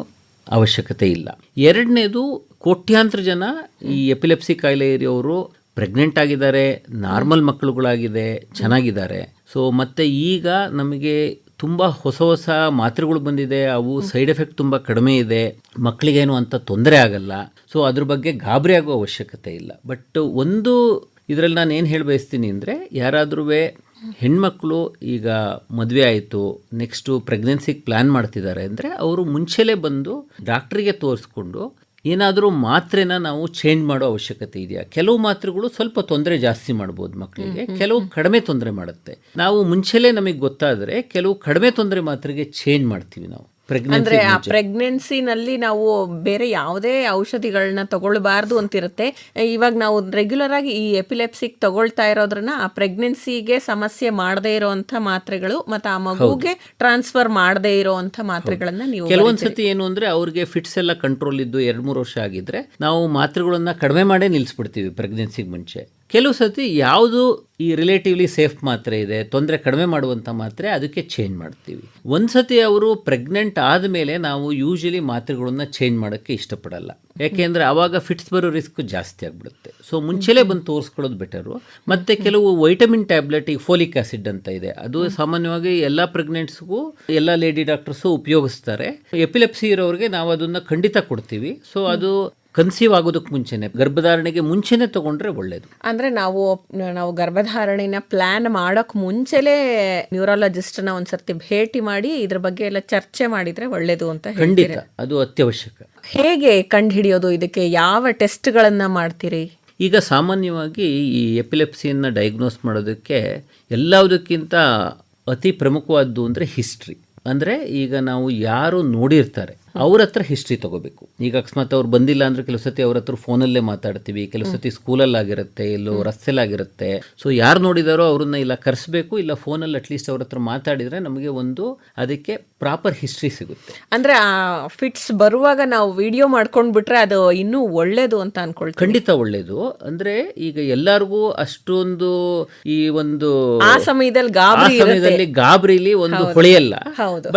ಅವಶ್ಯಕತೆ ಇಲ್ಲ. ಎರಡನೇದು, ಕೋಟ್ಯಾಂತರ ಜನ ಈ ಎಪಿಲೆಪ್ಸಿ ಕಾಯಿಲೆ ಇರೋರು ಪ್ರೆಗ್ನೆಂಟ್ ಆಗಿದ್ದಾರೆ, ನಾರ್ಮಲ್ ಮಕ್ಕಳುಗಳಾಗಿದೆ, ಚೆನ್ನಾಗಿದ್ದಾರೆ. ಸೊ ಮತ್ತು ಈಗ ನಮಗೆ ತುಂಬ ಹೊಸ ಮಾತ್ರೆಗಳು ಬಂದಿದೆ, ಅವು ಸೈಡ್ ಎಫೆಕ್ಟ್ ತುಂಬ ಕಡಿಮೆ ಇದೆ, ಮಕ್ಕಳಿಗೇನು ಅಂತ ತೊಂದರೆ ಆಗಲ್ಲ. ಸೊ ಅದ್ರ ಬಗ್ಗೆ ಗಾಬರಿ ಆಗೋ ಅವಶ್ಯಕತೆ ಇಲ್ಲ. ಬಟ್ ಒಂದು ಇದರಲ್ಲಿ ನಾನು ಏನು ಹೇಳಿ ಬಯಸ್ತೀನಿ ಅಂದರೆ, ಯಾರಾದ್ರೂ ಹೆಣ್ಮಕ್ಳು ಈಗ ಮದುವೆ ಆಯಿತು, ನೆಕ್ಸ್ಟು ಪ್ರೆಗ್ನೆನ್ಸಿಗೆ ಪ್ಲ್ಯಾನ್ ಮಾಡ್ತಿದ್ದಾರೆ ಅಂದರೆ ಅವರು ಮುಂಚೆಲೇ ಬಂದು ಡಾಕ್ಟ್ರಿಗೆ ತೋರಿಸ್ಕೊಂಡು ಏನಾದರೂ ಮಾತ್ರೆನ ನಾವು ಚೇಂಜ್ ಮಾಡೋ ಅವಶ್ಯಕತೆ ಇದೆಯಾ. ಕೆಲವು ಮಾತ್ರೆಗಳು ಸ್ವಲ್ಪ ತೊಂದರೆ ಜಾಸ್ತಿ ಮಾಡ್ಬೋದು ಮಕ್ಕಳಿಗೆ, ಕೆಲವು ಕಡಿಮೆ ತೊಂದರೆ ಮಾಡುತ್ತೆ. ನಾವು ಮುಂಚೆಲೇ ನಮಗೆ ಗೊತ್ತಾದರೆ ಕೆಲವು ಕಡಿಮೆ ತೊಂದರೆ ಮಾತ್ರೆಗೆ ಚೇಂಜ್ ಮಾಡ್ತೀವಿ ನಾವು. ಅಂದ್ರೆ ಆ ಪ್ರೆಗ್ನೆನ್ಸಿನಲ್ಲಿ ನಾವು ಬೇರೆ ಯಾವುದೇ ಔಷಧಿಗಳನ್ನ ತಗೊಳ್ಬಾರ್ದು ಅಂತಿರುತ್ತೆ. ಇವಾಗ ನಾವು ರೆಗ್ಯುಲರ್ ಆಗಿ ಈ ಎಪಿಲೆಪ್ಸಿಗೆ ತಗೊಳ್ತಾ ಇರೋದ್ರನ್ನ ಆ ಪ್ರೆಗ್ನೆನ್ಸಿಗೆ ಸಮಸ್ಯೆ ಮಾಡದೇ ಇರೋಂಥ ಮಾತ್ರೆಗಳು ಮತ್ತೆ ಆ ಮಗುಗೆ ಟ್ರಾನ್ಸ್ಫರ್ ಮಾಡದೇ ಇರೋಂಥ ಮಾತ್ರೆಗಳನ್ನ ನೀವು ಕೆಲವೊಂದ್ಸತಿ ಏನು ಅಂದ್ರೆ ಅವ್ರಿಗೆ ಫಿಟ್ಸ್ ಎಲ್ಲ ಕಂಟ್ರೋಲ್ ಇದ್ದು 2-3 ವರ್ಷ ಆಗಿದ್ರೆ ನಾವು ಮಾತ್ರೆಗಳನ್ನ ಕಡಿಮೆ ಮಾಡೇ ನಿಲ್ಲಿಸ್ಬಿಡ್ತೀವಿ ಪ್ರೆಗ್ನೆನ್ಸಿಗೆ ಮುಂಚೆ. ಕೆಲವು ಸತಿ ಯಾವುದು ಈ ರಿಲೇಟಿವ್ಲಿ ಸೇಫ್ ಮಾತ್ರೆ ಇದೆ, ತೊಂದರೆ ಕಡಿಮೆ ಮಾಡುವಂಥ ಮಾತ್ರೆ, ಅದಕ್ಕೆ ಚೇಂಜ್ ಮಾಡ್ತೀವಿ. ಒಂದು ಸತಿ ಅವರು ಪ್ರೆಗ್ನೆಂಟ್ ಆದಮೇಲೆ ನಾವು ಯೂಶಲಿ ಮಾತ್ರೆಗಳನ್ನ ಚೇಂಜ್ ಮಾಡೋಕ್ಕೆ ಇಷ್ಟಪಡಲ್ಲ, ಯಾಕೆಂದರೆ ಆವಾಗ ಫಿಟ್ಸ್ ಬರೋ ರಿಸ್ಕ್ ಜಾಸ್ತಿ ಆಗಿಬಿಡುತ್ತೆ. ಸೊ ಮುಂಚೆಲೇ ಬಂದು ತೋರಿಸ್ಕೊಳ್ಳೋದು ಬೆಟರು. ಮತ್ತು ಕೆಲವು ವೈಟಮಿನ್ ಟ್ಯಾಬ್ಲೆಟ್, ಈಗ ಫೋಲಿಕ್ ಆಸಿಡ್ ಅಂತ ಇದೆ, ಅದು ಸಾಮಾನ್ಯವಾಗಿ ಎಲ್ಲ ಪ್ರೆಗ್ನೆಂಟ್ಸ್ಗೂ ಎಲ್ಲ ಲೇಡಿ ಡಾಕ್ಟರ್ಸು ಉಪಯೋಗಿಸ್ತಾರೆ. ಎಪಿಲೆಪ್ಸಿ ಇರೋರಿಗೆ ನಾವು ಅದನ್ನು ಖಂಡಿತ ಕೊಡ್ತೀವಿ. ಸೊ ಅದು ಕನ್ಸೀವ್ ಆಗೋದಕ್ಕೆ ಮುಂಚೆನೆ, ಗರ್ಭಧಾರಣೆಗೆ ಮುಂಚೆನೆ ತಗೊಂಡ್ರೆ ಒಳ್ಳೇದು. ಅಂದ್ರೆ ನಾವು ಗರ್ಭಧಾರಣೆನ ಪ್ಲಾನ್ ಮಾಡೋಕ್ ಮುಂಚೆಲೇ ನ್ಯೂರಾಲಜಿಸ್ಟ್ನ ಒಂದ್ಸರ್ತಿ ಭೇಟಿ ಮಾಡಿ ಇದ್ರ ಬಗ್ಗೆ ಎಲ್ಲ ಚರ್ಚೆ ಮಾಡಿದ್ರೆ ಒಳ್ಳೇದು ಅಂತ ಖಂಡಿತ, ಅದು ಅತ್ಯವಶ್ಯಕ. ಹೇಗೆ ಕಂಡು ಹಿಡಿಯೋದು, ಇದಕ್ಕೆ ಯಾವ ಟೆಸ್ಟ್ಗಳನ್ನ ಮಾಡ್ತೀರಿ? ಈಗ ಸಾಮಾನ್ಯವಾಗಿ ಈ ಎಪಿಲೆಪ್ಸಿಯನ್ನು ಡಯಾಗ್ನೋಸ್ ಮಾಡೋದಕ್ಕೆ ಎಲ್ಲದಕ್ಕಿಂತ ಅತಿ ಪ್ರಮುಖವಾದ್ದು ಅಂದರೆ ಹಿಸ್ಟ್ರಿ. ಅಂದರೆ ಈಗ ನಾವು ಯಾರು ನೋಡಿರ್ತಾರೆ ಅವ್ರ ಹತ್ರ ಹಿಸ್ಟ್ರಿ ತೊಗೋಬೇಕು. ಈಗ ಅಕಸ್ಮಾತ್ ಅವ್ರು ಬಂದಿಲ್ಲ ಅಂದರೆ ಕೆಲವು ಸತಿ ಅವ್ರ ಹತ್ರ ಫೋನಲ್ಲೇ ಮಾತಾಡ್ತೀವಿ, ಕೆಲವು ಸತಿ ಸ್ಕೂಲಲ್ಲಾಗಿರುತ್ತೆ, ಎಲ್ಲೋ ರಸ್ತೆಲಾಗಿರುತ್ತೆ. ಸೊ ಯಾರು ನೋಡಿದಾರೋ ಅವ್ರನ್ನ ಇಲ್ಲ ಕರೆಸಬೇಕು, ಇಲ್ಲ ಫೋನಲ್ಲಿ ಅಟ್ಲೀಸ್ಟ್ ಅವ್ರ ಹತ್ರ ಮಾತಾಡಿದರೆ ನಮಗೆ ಒಂದು ಅದಕ್ಕೆ ಪ್ರಾಪರ್ ಹಿಸ್ಟ್ರಿ ಸಿಗುತ್ತೆ. ಅಂದರೆ ಆ ಫಿಟ್ಸ್ ಬರುವಾಗ ನಾವು ವಿಡಿಯೋ ಮಾಡ್ಕೊಂಡು ಬಿಟ್ರೆ ಅದು ಇನ್ನೂ ಒಳ್ಳೇದು ಅಂತ ಅನ್ಕೊಳ್ತೀವಿ. ಖಂಡಿತ ಒಳ್ಳೇದು. ಅಂದರೆ ಈಗ ಎಲ್ಲರಿಗೂ ಅಷ್ಟೊಂದು ಈ ಒಂದು ಆ ಸಮಯದಲ್ಲಿ ಗಾಬರಿಲಿ ಒಂದು ಹೊಳೆಯಲ್ಲ.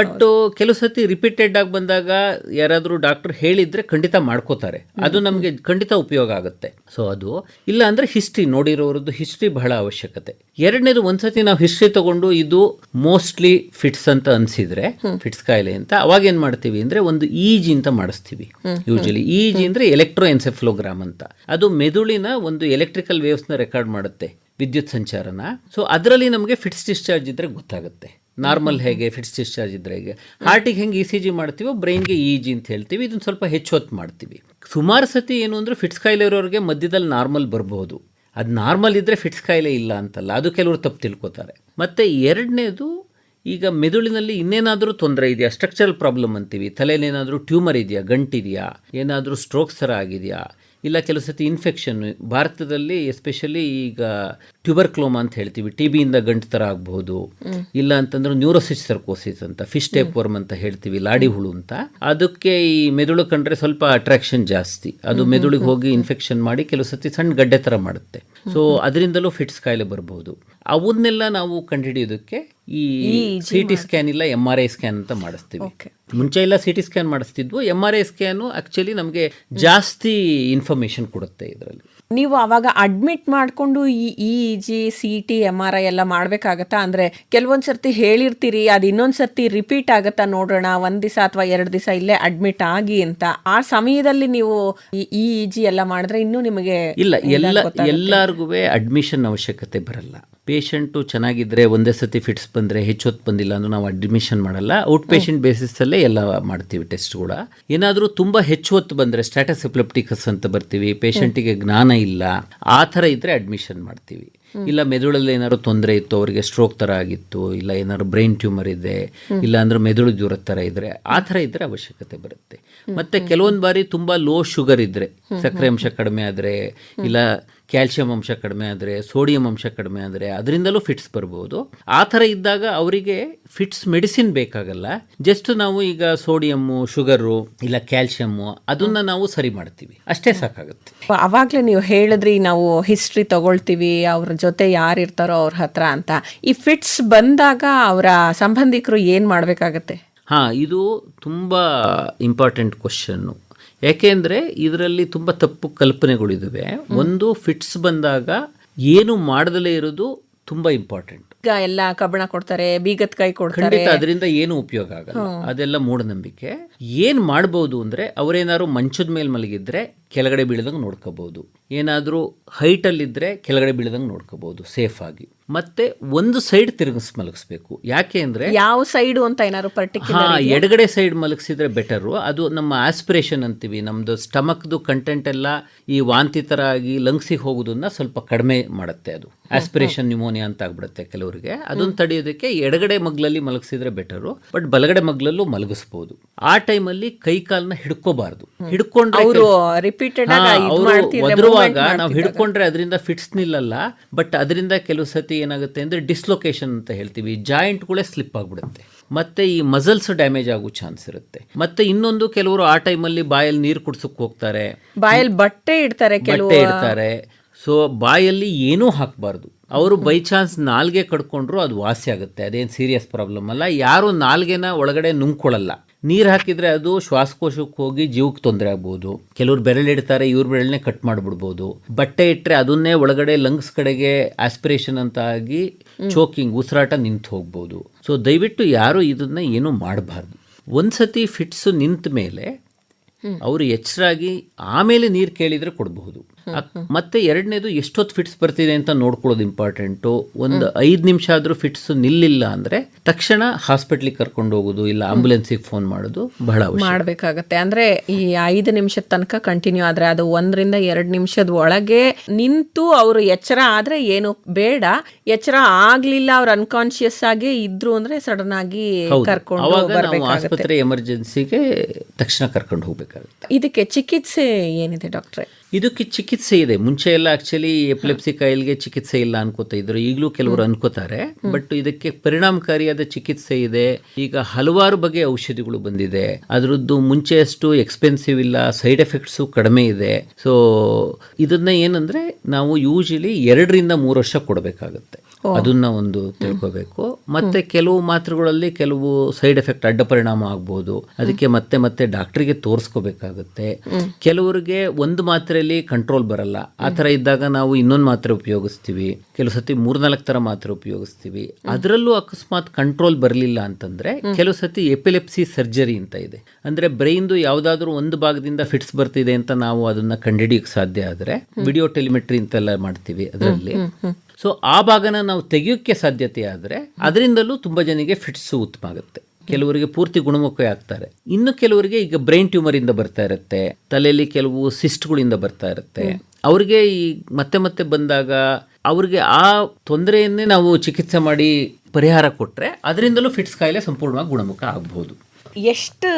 ಬಟ್ ಕೆಲವು ಸತಿ ರಿಪೀಟೆಡ್ ಆಗಿ ಬಂದಾಗ ಯಾರಾದರೂ ಡಾಕ್ಟರ್ ಹೇಳಿದ್ರೆ ಖಂಡಿತ ಮಾಡ್ಕೋತಾರೆ, ಅದು ನಮಗೆ ಖಂಡಿತ ಉಪಯೋಗ ಆಗುತ್ತೆ. ಸೊ ಅದು ಇಲ್ಲ ಅಂದ್ರೆ ಹಿಸ್ಟ್ರಿ, ನೋಡಿರೋರದ್ದು ಹಿಸ್ಟ್ರಿ ಬಹಳ ಅವಶ್ಯಕತೆ. ಎರಡನೇದು, ಒಂದ್ಸತಿ ನಾವು ಹಿಸ್ಟ್ರಿ ತಗೊಂಡು ಇದು ಮೋಸ್ಟ್ಲಿ ಫಿಟ್ಸ್ ಅಂತ ಅನ್ಸಿದ್ರೆ, ಫಿಟ್ಸ್ ಕಾಯಿಲೆ ಅಂತ, ಅವಾಗ ಏನ್ ಮಾಡ್ತೀವಿ ಅಂದ್ರೆ ಒಂದು EEG ಅಂತ ಮಾಡಿಸ್ತೀವಿ. ಯೂಶಲಿ EEG ಅಂದ್ರೆ ಎಲೆಕ್ಟ್ರೋ ಎನ್ಸೆಫ್ಲೋಗ್ರಾಮ್ ಅಂತ. ಅದು ಮೆದುಳಿನ ಒಂದು ಎಲೆಕ್ಟ್ರಿಕಲ್ ವೇವ್ಸ್ ನ ರೆಕಾರ್ಡ್ ಮಾಡುತ್ತೆ, ವಿದ್ಯುತ್ ಸಂಚಾರನ. ಸೊ ಅದರಲ್ಲಿ ನಮಗೆ ಫಿಟ್ಸ್ ಡಿಸ್ಚಾರ್ಜ್ ಇದ್ರೆ ಗೊತ್ತಾಗುತ್ತೆ. ನಾರ್ಮಲ್ ಹೇಗೆ ಫಿಟ್ಸ್ ಡಿಸ್ಚಾರ್ಜ್ ಇದ್ರೆ ಹೇಗೆ, ಹಾರ್ಟಿಗೆ ಹೆಂಗೆ ECG ಮಾಡ್ತೀವೋ ಬ್ರೈನ್ಗೆ EEG ಅಂತ ಹೇಳ್ತೀವಿ. ಇದನ್ನು ಸ್ವಲ್ಪ ಹೆಚ್ಚು ಹೊತ್ತು ಮಾಡ್ತೀವಿ. ಸುಮಾರು ಸತಿ ಏನು ಅಂದರೆ ಫಿಟ್ಸ್ ಕಾಯಿಲೆ ಇರೋರಿಗೆ ಮಧ್ಯದಲ್ಲಿ ನಾರ್ಮಲ್ ಬರಬಹುದು. ಅದು ನಾರ್ಮಲ್ ಇದ್ದರೆ ಫಿಟ್ಸ್ ಕಾಯಿಲೆ ಇಲ್ಲ ಅಂತಲ್ಲ, ಅದು ಕೆಲವರು ತಪ್ಪು ತಿಳ್ಕೊತಾರೆ. ಮತ್ತು ಎರಡನೇದು, ಈಗ ಮೆದುಳಿನಲ್ಲಿ ಇನ್ನೇನಾದರೂ ತೊಂದರೆ ಇದೆಯಾ, ಸ್ಟ್ರಕ್ಚರಲ್ ಪ್ರಾಬ್ಲಮ್ ಅಂತೀವಿ, ತಲೆಯಲ್ಲಿ ಏನಾದರೂ ಟ್ಯೂಮರ್ ಇದೆಯಾ, ಗಂಟಿದೆಯಾ, ಏನಾದರೂ ಸ್ಟ್ರೋಕ್ಸ್ ಥರ ಆಗಿದೆಯಾ, ಇಲ್ಲ ಕೆಲವು ಸತಿ ಇನ್ಫೆಕ್ಷನ್. ಭಾರತದಲ್ಲಿ ಎಸ್ಪೆಷಲಿ ಈಗ ಟ್ಯೂಬರ್ಕ್ಲೋಮಾ ಅಂತ ಹೇಳ್ತೀವಿ, TB ಇಂದ ಗಂಟು ಥರ ಆಗ್ಬಹುದು. ಇಲ್ಲ ಅಂತಂದ್ರೆ ನ್ಯೂರೋಸಿಸ್ ಸರ್ಕೋಸಿಸ್ ಅಂತ, ಫಿಶ್ ಟೇಪ್ ವರ್ಮ್ ಅಂತ ಹೇಳ್ತೀವಿ, ಲಾಡಿ ಹುಳು ಅಂತ. ಅದಕ್ಕೆ ಈ ಮೆದುಳು ಕಂಡ್ರೆ ಸ್ವಲ್ಪ ಅಟ್ರಾಕ್ಷನ್ ಜಾಸ್ತಿ, ಅದು ಮೆದುಳಿಗೆ ಹೋಗಿ ಇನ್ಫೆಕ್ಷನ್ ಮಾಡಿ ಕೆಲವು ಸತಿ ಸಣ್ಣ ಗಡ್ಡೆ ಥರ ಮಾಡುತ್ತೆ. ಸೊ ಅದರಿಂದಲೂ ಫಿಟ್ಸ್ ಕಾಯಿಲೆ ಬರಬಹುದು. ಅವನ್ನೆಲ್ಲ ನಾವು ಕಂಡುಹಿಡಿಯೋದಕ್ಕೆ ಈ CT ಸ್ಕ್ಯಾನ್ ಇಲ್ಲ MRI ಸ್ಕ್ಯಾನ್ ಅಂತ ಮಾಡಿಸ್ತೀವಿ. ಮುಂಚೆ ಎಲ್ಲ CT ಸ್ಕ್ಯಾನ್ ಮಾಡಿಸ್ತಿದ್ವು, MRI ಸ್ಕ್ಯಾನು ಆಕ್ಚುಲಿ ನಮಗೆ ಜಾಸ್ತಿ ಇನ್ಫಾರ್ಮೇಶನ್ ಕೊಡುತ್ತೆ ಇದರಲ್ಲಿ. ನೀವು ಅವಾಗ ಅಡ್ಮಿಟ್ ಮಾಡಿಕೊಂಡು ಈ EEG CT MRI ಎಲ್ಲ ಮಾಡಬೇಕಾಗತ್ತಾ? ಅಂದರೆ ಕೆಲವೊಂದು ಸರ್ತಿ ಹೇಳಿರ್ತೀರಿ, ಅದು ಇನ್ನೊಂದು ಸರ್ತಿ ರಿಪೀಟ್ ಆಗುತ್ತಾ ನೋಡೋಣ, 1 ದಿವಸ ಅಥವಾ 2 ದಿವಸ ಇಲ್ಲೇ ಅಡ್ಮಿಟ್ ಆಗಿ ಅಂತ. ಆ ಸಮಯದಲ್ಲಿ ನೀವು ಈ EEG ಎಲ್ಲ ಮಾಡಿದ್ರೆ ಇನ್ನೂ ನಿಮಗೆ ಇಲ್ಲ, ಎಲ್ಲರಿಗೂ ಅಡ್ಮಿಷನ್ ಅವಶ್ಯಕತೆ ಬರಲ್ಲ. ಪೇಷಂಟು ಚೆನ್ನಾಗಿದ್ದರೆ ಒಂದೇ ಸತಿ ಫಿಟ್ಸ್ ಬಂದರೆ ಹೆಚ್ಚೊತ್ತು ಬಂದಿಲ್ಲ ಅಂದ್ರೆ ನಾವು ಅಡ್ಮಿಷನ್ ಮಾಡಲ್ಲ. ಔಟ್ ಪೇಷಂಟ್ ಬೇಸಿಸಲ್ಲೇ ಎಲ್ಲ ಮಾಡ್ತೀವಿ ಟೆಸ್ಟ್ ಕೂಡ. ಏನಾದರೂ ತುಂಬ ಹೆಚ್ಚು ಹೊತ್ತು ಬಂದರೆ ಸ್ಟ್ಯಾಟಸ್ ಎಪಿಲೆಪ್ಟಿಕಸ್ ಅಂತ ಬರ್ತೀವಿ, ಪೇಷಂಟಿಗೆ ಜ್ಞಾನ ಇಲ್ಲ, ಆ ಥರ ಇದ್ದರೆ ಅಡ್ಮಿಷನ್ ಮಾಡ್ತೀವಿ. ಇಲ್ಲ ಮೆದುಳಲ್ಲಿ ಏನಾದ್ರು ತೊಂದರೆ ಇತ್ತು, ಅವರಿಗೆ ಸ್ಟ್ರೋಕ್ ಥರ ಆಗಿತ್ತು, ಇಲ್ಲ ಏನಾದ್ರು ಬ್ರೈನ್ ಟ್ಯೂಮರ್ ಇದೆ, ಇಲ್ಲ ಅಂದ್ರೆ ಮೆದುಳು ಜ್ವರದ ಥರ ಇದ್ದರೆ ಆ ಥರ ಇದ್ದರೆ ಅವಶ್ಯಕತೆ ಬರುತ್ತೆ. ಮತ್ತು ಕೆಲವೊಂದು ಬಾರಿ ತುಂಬ ಲೋ ಶುಗರ್ ಇದ್ದರೆ, ಸಕ್ಕರೆ ಅಂಶ ಕಡಿಮೆ ಆದರೆ, ಇಲ್ಲ ಕ್ಯಾಲ್ಸಿಯಂ ಅಂಶ ಕಡಿಮೆ ಆದರೆ, ಸೋಡಿಯಂ ಅಂಶ ಕಡಿಮೆ ಆದರೆ ಅದರಿಂದಲೂ ಫಿಟ್ಸ್ ಬರ್ಬೋದು. ಆ ಥರ ಇದ್ದಾಗ ಅವರಿಗೆ ಫಿಟ್ಸ್ ಮೆಡಿಸಿನ್ ಬೇಕಾಗಲ್ಲ. ಜಸ್ಟ್ ನಾವು ಈಗ ಸೋಡಿಯಮ್ಮು, ಶುಗರು, ಇಲ್ಲ ಕ್ಯಾಲ್ಸಿಯಮ್ಮು ಅದನ್ನು ನಾವು ಸರಿ ಮಾಡ್ತೀವಿ, ಅಷ್ಟೇ ಸಾಕಾಗುತ್ತೆ. ಅವಾಗಲೇ ನೀವು ಹೇಳಿದ್ರಿ ನಾವು ಹಿಸ್ಟ್ರಿ ತಗೊಳ್ತೀವಿ, ಅವ್ರ ಜೊತೆ ಯಾರು ಇರ್ತಾರೋ ಅವ್ರ ಹತ್ರ ಅಂತ. ಈ ಫಿಟ್ಸ್ ಬಂದಾಗ ಅವರ ಸಂಬಂಧಿಕರು ಏನು ಮಾಡಬೇಕಾಗತ್ತೆ? ಇದು ತುಂಬ ಇಂಪಾರ್ಟೆಂಟ್ ಕ್ವಶನ್ನು. ಯಾಕೆಂದರೆ ಇದರಲ್ಲಿ ತುಂಬ ತಪ್ಪು ಕಲ್ಪನೆಗಳಿದ್ದಾವೆ. ಒಂದು, ಫಿಟ್ಸ್ ಬಂದಾಗ ಏನು ಮಾಡದಲೇ ಇರೋದು ತುಂಬ ಇಂಪಾರ್ಟೆಂಟ್. ಈಗ ಎಲ್ಲ ಕಬ್ಬಣ ಕೊಡ್ತಾರೆ, ಬೀಗದ ಕೈ ಕೊಡ್ತಾರೆ, ಖಂಡಿತ ಅದರಿಂದ ಏನು ಉಪಯೋಗ ಆಗಲ್ಲ, ಅದೆಲ್ಲ ಮೂಢನಂಬಿಕೆ. ಏನು ಮಾಡ್ಬೋದು ಅಂದರೆ, ಅವರೇನಾದ್ರು ಮಂಚದ ಮೇಲೆ ಮಲಗಿದ್ರೆ ಕೆಳಗಡೆ ಬೀಳದಂಗೆ ನೋಡ್ಕೋಬಹುದು, ಏನಾದರೂ ಹೈಟಲ್ಲಿದ್ದರೆ ಕೆಳಗಡೆ ಬೀಳದಂಗೆ ನೋಡ್ಕೋಬಹುದು ಸೇಫ್ ಆಗಿ. ಮತ್ತೆ ಒಂದು ಸೈಡ್ ಮಲಗಿಸ್ಬೇಕು. ಯಾಕೆ ಅಂದರೆ, ಯಾವ ಸೈಡು ಅಂತ ಏನಾದ್ರು ಪರ್ಟಿಕ್ಯುಲರ್? ಎಡಗಡೆ ಸೈಡ್ ಮಲಗಿಸಿದ್ರೆ ಬೆಟರು. ಅದು ನಮ್ಮ ಆಸ್ಪಿರೇಷನ್ ಅಂತೀವಿ, ನಮ್ಮದು ಸ್ಟಮಕ್ದು ಕಂಟೆಂಟ್ ಎಲ್ಲ ಈ ವಾಂತಿ ಥರ ಆಗಿ ಲಂಗ್ಸಿಗೆ ಹೋಗೋದನ್ನ ಸ್ವಲ್ಪ ಕಡಿಮೆ ಮಾಡುತ್ತೆ. ಅದು ಆಸ್ಪಿರೇಷನ್ ನ್ಯೂಮೋನಿಯಾ ಅಂತ ಆಗ್ಬಿಡುತ್ತೆ ಕೆಲವರಿಗೆ. ಅದನ್ನು ತಡೆಯೋದಕ್ಕೆ ಎಡಗಡೆ ಮಗ್ಲಲ್ಲಿ ಮಲಗಿಸಿದ್ರೆ ಬೆಟರು. ಬಟ್ ಬಲಗಡೆ ಮಗ್ಲಲ್ಲೂ ಮಲಗಿಸ್ಬೋದು. ಆ ಟೈಮಲ್ಲಿ ಕೈ ಕಾಲನ್ನ ಹಿಡ್ಕೋಬಾರ್ದು. ಹಿಡ್ಕೊಂಡ್ರೆ ಒದರುವಾಗ ನಾವು ಹಿಡ್ಕೊಂಡ್ರೆ ಅದರಿಂದ ಫಿಟ್ಸ್ ನಿಲ್ಲಲ್ಲ. ಬಟ್ ಅದರಿಂದ ಕೆಲವು ಸತಿ ಏನಾಗುತ್ತೆ ಅಂದರೆ ಡಿಸ್ಲೊಕೇಶನ್ ಅಂತ ಹೇಳ್ತೀವಿ, ಜಾಯಿಂಟ್ಗಳೇ ಸ್ಲಿಪ್ ಆಗಿಬಿಡುತ್ತೆ, ಮತ್ತೆ ಈ ಮಸಲ್ಸ್ ಡ್ಯಾಮೇಜ್ ಆಗೋ ಚಾನ್ಸ್ ಇರುತ್ತೆ. ಮತ್ತೆ ಇನ್ನೊಂದು, ಕೆಲವರು ಆ ಟೈಮಲ್ಲಿ ಬಾಯಲ್ಲಿ ನೀರು ಕುಡ್ಸಕ್ಕೆ ಹೋಗ್ತಾರೆ, ಬಾಯಲ್ಲಿ ಬಟ್ಟೆ ಇಡ್ತಾರೆ. ಸೊ ಬಾಯಲ್ಲಿ ಏನೂ ಹಾಕಬಾರ್ದು. ಅವರು ಬೈ ಚಾನ್ಸ್ ನಾಲ್ಗೆ ಕಡ್ಕೊಂಡ್ರು ಅದು ವಾಸಿ ಆಗುತ್ತೆ, ಅದೇನು ಸೀರಿಯಸ್ ಪ್ರಾಬ್ಲಮ್ ಅಲ್ಲ. ಯಾರು ನಾಲ್ಗೆನ ಒಳಗಡೆ ನುಂಗ್ಕೊಳ್ಳಲ್ಲ. ನೀರು ಹಾಕಿದರೆ ಅದು ಶ್ವಾಸಕೋಶಕ್ಕೆ ಹೋಗಿ ಜೀವಕ್ಕೆ ತೊಂದರೆ ಆಗ್ಬೋದು. ಕೆಲವ್ರು ಬೆರಳಿಡ್ತಾರೆ, ಇವ್ರ ಬೆರಳನ್ನೇ ಕಟ್ ಮಾಡಿಬಿಡ್ಬೋದು. ಬಟ್ಟೆ ಇಟ್ಟರೆ ಅದನ್ನೇ ಒಳಗಡೆ ಲಂಗ್ಸ್ ಕಡೆಗೆ ಆಸ್ಪಿರೇಷನ್ ಅಂತ ಆಗಿ ಚೋಕಿಂಗ್, ಉಸಿರಾಟ ನಿಂತು ಹೋಗ್ಬೋದು. ಸೊ ದಯವಿಟ್ಟು ಯಾರು ಇದನ್ನ ಏನೂ ಮಾಡಬಾರ್ದು. ಒಂದು ಸತಿ ಫಿಟ್ಸು ನಿಂತ ಮೇಲೆ ಅವರು ಎಚ್ಚರಾಗಿ ಆಮೇಲೆ ನೀರು ಕೇಳಿದರೆ ಕೊಡಬಹುದು. ಮತ್ತೆ ಎರಡನೇದು, ಎಷ್ಟೊತ್ತು ಫಿಟ್ಸ್ ಬರ್ತಿದೆ ಅಂತ ನೋಡ್ಕೊಳ್ಳೋದು ಇಂಪಾರ್ಟೆಂಟು. ಒಂದು 5 ನಿಮಿಷ ಆದರೂ ಫಿಟ್ಸ್ ನಿಲ್ಲಿಲ್ಲ ಅಂದರೆ ತಕ್ಷಣ ಹಾಸ್ಪಿಟ್ಲಿಗೆ ಕರ್ಕೊಂಡು ಹೋಗೋದು, ಇಲ್ಲ ಆಂಬುಲೆನ್ಸಿಗೆ ಫೋನ್ ಮಾಡೋದು ಬಹಳ ಮಾಡಬೇಕಾಗತ್ತೆ. ಅಂದರೆ ಈ 5 ನಿಮಿಷದ ತನಕ ಕಂಟಿನ್ಯೂ ಆದರೆ, ಅದು 1 ರಿಂದ 2 ನಿಮಿಷದ ಒಳಗೆ ನಿಂತು ಅವರು ಎಚ್ಚರ ಆದರೆ ಏನು ಬೇಡ. ಎಚ್ಚರ ಆಗಲಿಲ್ಲ, ಅವ್ರು ಅನ್ಕಾನ್ಶಿಯಸ್ ಆಗಿ ಇದ್ರು ಅಂದರೆ ಸಡನ್ ಆಗಿ ಕರ್ಕೊಂಡು ಆಸ್ಪತ್ರೆ ಎಮರ್ಜೆನ್ಸಿಗೆ ತಕ್ಷಣ ಕರ್ಕೊಂಡು ಹೋಗ್ಬೇಕಾಗುತ್ತೆ. ಇದಕ್ಕೆ ಚಿಕಿತ್ಸೆ ಏನಿದೆ ಡಾಕ್ಟ್ರೆ? ಇದಕ್ಕೆ ಚಿಕಿತ್ಸೆ ಇದೆ. ಮುಂಚೆ ಎಲ್ಲ ಆಕ್ಚುಲಿ ಎಪಿಲೆಪ್ಸಿ ಕಾಯಿಲೆಗೆ ಚಿಕಿತ್ಸೆ ಇಲ್ಲ ಅನ್ಕೋತಾ ಇದ್ರು, ಈಗಲೂ ಕೆಲವರು ಅನ್ಕೋತಾರೆ. ಬಟ್ ಇದಕ್ಕೆ ಪರಿಣಾಮಕಾರಿಯಾದ ಚಿಕಿತ್ಸೆ ಇದೆ. ಈಗ ಹಲವಾರು ಬಗೆಯ ಔಷಧಿಗಳು ಬಂದಿದೆ. ಅದರದ್ದು ಮುಂಚೆಯಷ್ಟು ಎಕ್ಸ್ಪೆನ್ಸಿವ್ ಇಲ್ಲ, ಸೈಡ್ ಎಫೆಕ್ಟ್ಸು ಕಡಿಮೆ ಇದೆ. ಸೊ ಇದನ್ನ ಏನಂದ್ರೆ ನಾವು ಯೂಶಲಿ 2 ರಿಂದ 3 ವರ್ಷ ಕೊಡಬೇಕಾಗುತ್ತೆ. ಅದನ್ನ ಒಂದು ತಿಳ್ಕೋಬೇಕು. ಮತ್ತೆ ಕೆಲವು ಮಾತ್ರೆಗಳಲ್ಲಿ ಕೆಲವು ಸೈಡ್ ಎಫೆಕ್ಟ್, ಅಡ್ಡ ಪರಿಣಾಮ ಆಗ್ಬೋದು. ಅದಕ್ಕೆ ಮತ್ತೆ ಮತ್ತೆ ಡಾಕ್ಟರ್ಗೆ ತೋರಿಸ್ಕೋಬೇಕಾಗುತ್ತೆ. ಕೆಲವರಿಗೆ ಒಂದು ಮಾತ್ರೆಯಲ್ಲಿ ಕಂಟ್ರೋಲ್ ಬರಲ್ಲ. ಆ ಥರ ಇದ್ದಾಗ ನಾವು ಇನ್ನೊಂದು ಮಾತ್ರೆ ಉಪಯೋಗಿಸ್ತೀವಿ. ಕೆಲವು ಸತಿ 3-4 ಥರ ಮಾತ್ರೆ ಉಪಯೋಗಿಸ್ತೀವಿ. ಅದರಲ್ಲೂ ಅಕಸ್ಮಾತ್ ಕಂಟ್ರೋಲ್ ಬರಲಿಲ್ಲ ಅಂತಂದ್ರೆ ಕೆಲವು ಸತಿ ಎಪಿಲೆಪ್ಸಿ ಸರ್ಜರಿ ಅಂತ ಇದೆ. ಅಂದ್ರೆ ಬ್ರೈನ್ದು ಯಾವುದಾದ್ರೂ ಒಂದು ಭಾಗದಿಂದ ಫಿಟ್ಸ್ ಬರ್ತಿದೆ ಅಂತ ನಾವು ಅದನ್ನ ಕಂಡುಹಿಡಿಯಕ್ಕೆ ಸಾಧ್ಯ ಆದರೆ ವಿಡಿಯೋ ಟೆಲಿಮೆಟ್ರಿ ಅಂತೆಲ್ಲ ಮಾಡ್ತೀವಿ ಅದರಲ್ಲಿ. ಸೊ ಆ ಭಾಗನ ನಾವು ತೆಗೆಯೋಕ್ಕೆ ಸಾಧ್ಯತೆ ಆದರೆ ಅದರಿಂದಲೂ ತುಂಬ ಜನಿಗೆ ಫಿಟ್ಸ್ ಉತ್ತಮ ಆಗುತ್ತೆ. ಕೆಲವರಿಗೆ ಪೂರ್ತಿ ಗುಣಮುಖ ಆಗ್ತಾರೆ. ಇನ್ನು ಕೆಲವರಿಗೆ ಈಗ ಬ್ರೈನ್ ಟ್ಯೂಮರ್ ಇಂದ ಬರ್ತಾ ಇರುತ್ತೆ, ತಲೆಯಲ್ಲಿ ಕೆಲವು ಸಿಸ್ಟ್ಗಳಿಂದ ಬರ್ತಾ ಇರುತ್ತೆ. ಅವ್ರಿಗೆ ಈ ಮತ್ತೆ ಮತ್ತೆ ಬಂದಾಗ ಅವ್ರಿಗೆ ಆ ತೊಂದರೆಯನ್ನೇ ನಾವು ಚಿಕಿತ್ಸೆ ಮಾಡಿ ಪರಿಹಾರ ಕೊಟ್ಟರೆ ಅದರಿಂದಲೂ ಫಿಟ್ಸ್ ಕಾಯಿಲೆ ಸಂಪೂರ್ಣವಾಗಿ ಗುಣಮುಖ ಆಗಬಹುದು. ಎಷ್ಟು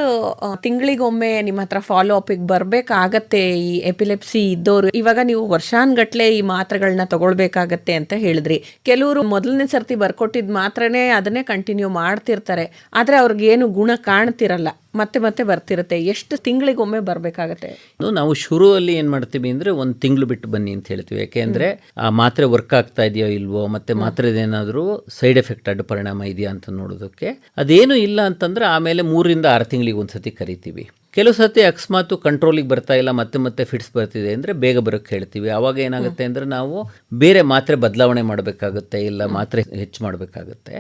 ತಿಂಗಳಿಗೊಮ್ಮೆ ನಿಮ್ಮ ಹತ್ರ ಫಾಲೋ ಅಪಿಗೆ ಬರಬೇಕಾಗತ್ತೆ ಈ ಎಪಿಲೆಪ್ಸಿ ಇದ್ದವರು? ಇವಾಗ ನೀವು ವರ್ಷಾನ್ಗಟ್ಲೆ ಈ ಮಾತ್ರೆಗಳನ್ನ ತಗೊಳ್ಬೇಕಾಗತ್ತೆ ಅಂತ ಹೇಳಿದ್ರಿ. ಕೆಲವರು ಮೊದಲನೇ ಸರ್ತಿ ಬರ್ಕೊಟ್ಟಿದ್ ಮಾತ್ರನೇ ಅದನ್ನೇ ಕಂಟಿನ್ಯೂ ಮಾಡ್ತಿರ್ತಾರೆ, ಆದರೆ ಅವ್ರಿಗೇನು ಗುಣ ಕಾಣ್ತಿರಲ್ಲ, ಮತ್ತೆ ಮತ್ತೆ ಬರ್ತಿರುತ್ತೆ. ಎಷ್ಟು ತಿಂಗಳಿಗೊಮ್ಮೆ ಬರಬೇಕಾಗತ್ತೆ? ನಾವು ಶುರುವಲ್ಲಿ ಏನು ಮಾಡ್ತೀವಿ ಅಂದರೆ 1 ತಿಂಗಳು ಬಿಟ್ಟು ಬನ್ನಿ ಅಂತ ಹೇಳ್ತೀವಿ. ಯಾಕೆಂದರೆ ಆ ಮಾತ್ರೆ ವರ್ಕ್ ಆಗ್ತಾ ಇದೆಯೋ ಇಲ್ವೋ, ಮತ್ತೆ ಮಾತ್ರೆದೇನಾದರೂ ಸೈಡ್ ಎಫೆಕ್ಟ್, ಅಡ್ಡ ಪರಿಣಾಮ ಇದೆಯಾ ಅಂತ ನೋಡೋದಕ್ಕೆ. ಅದೇನು ಇಲ್ಲ ಅಂತಂದ್ರೆ ಆಮೇಲೆ 3 ರಿಂದ 6 ತಿಂಗಳಿಗೆ ಒಂದ್ಸತಿ ಕರಿತೀವಿ. ಕೆಲವು ಸತಿ ಅಕಸ್ಮಾತ್ ಕಂಟ್ರೋಲಿಗೆ ಬರ್ತಾ ಇಲ್ಲ, ಮತ್ತೆ ಮತ್ತೆ ಫಿಟ್ಸ್ ಬರ್ತಿದೆ ಅಂದರೆ ಬೇಗ ಬರೋಕ್ಕೆ ಹೇಳ್ತೀವಿ. ಆವಾಗ ಏನಾಗುತ್ತೆ ಅಂದರೆ ನಾವು ಬೇರೆ ಮಾತ್ರೆ ಬದಲಾವಣೆ ಮಾಡಬೇಕಾಗುತ್ತೆ, ಇಲ್ಲ ಮಾತ್ರೆ ಹೆಚ್ಚು ಮಾಡಬೇಕಾಗುತ್ತೆ.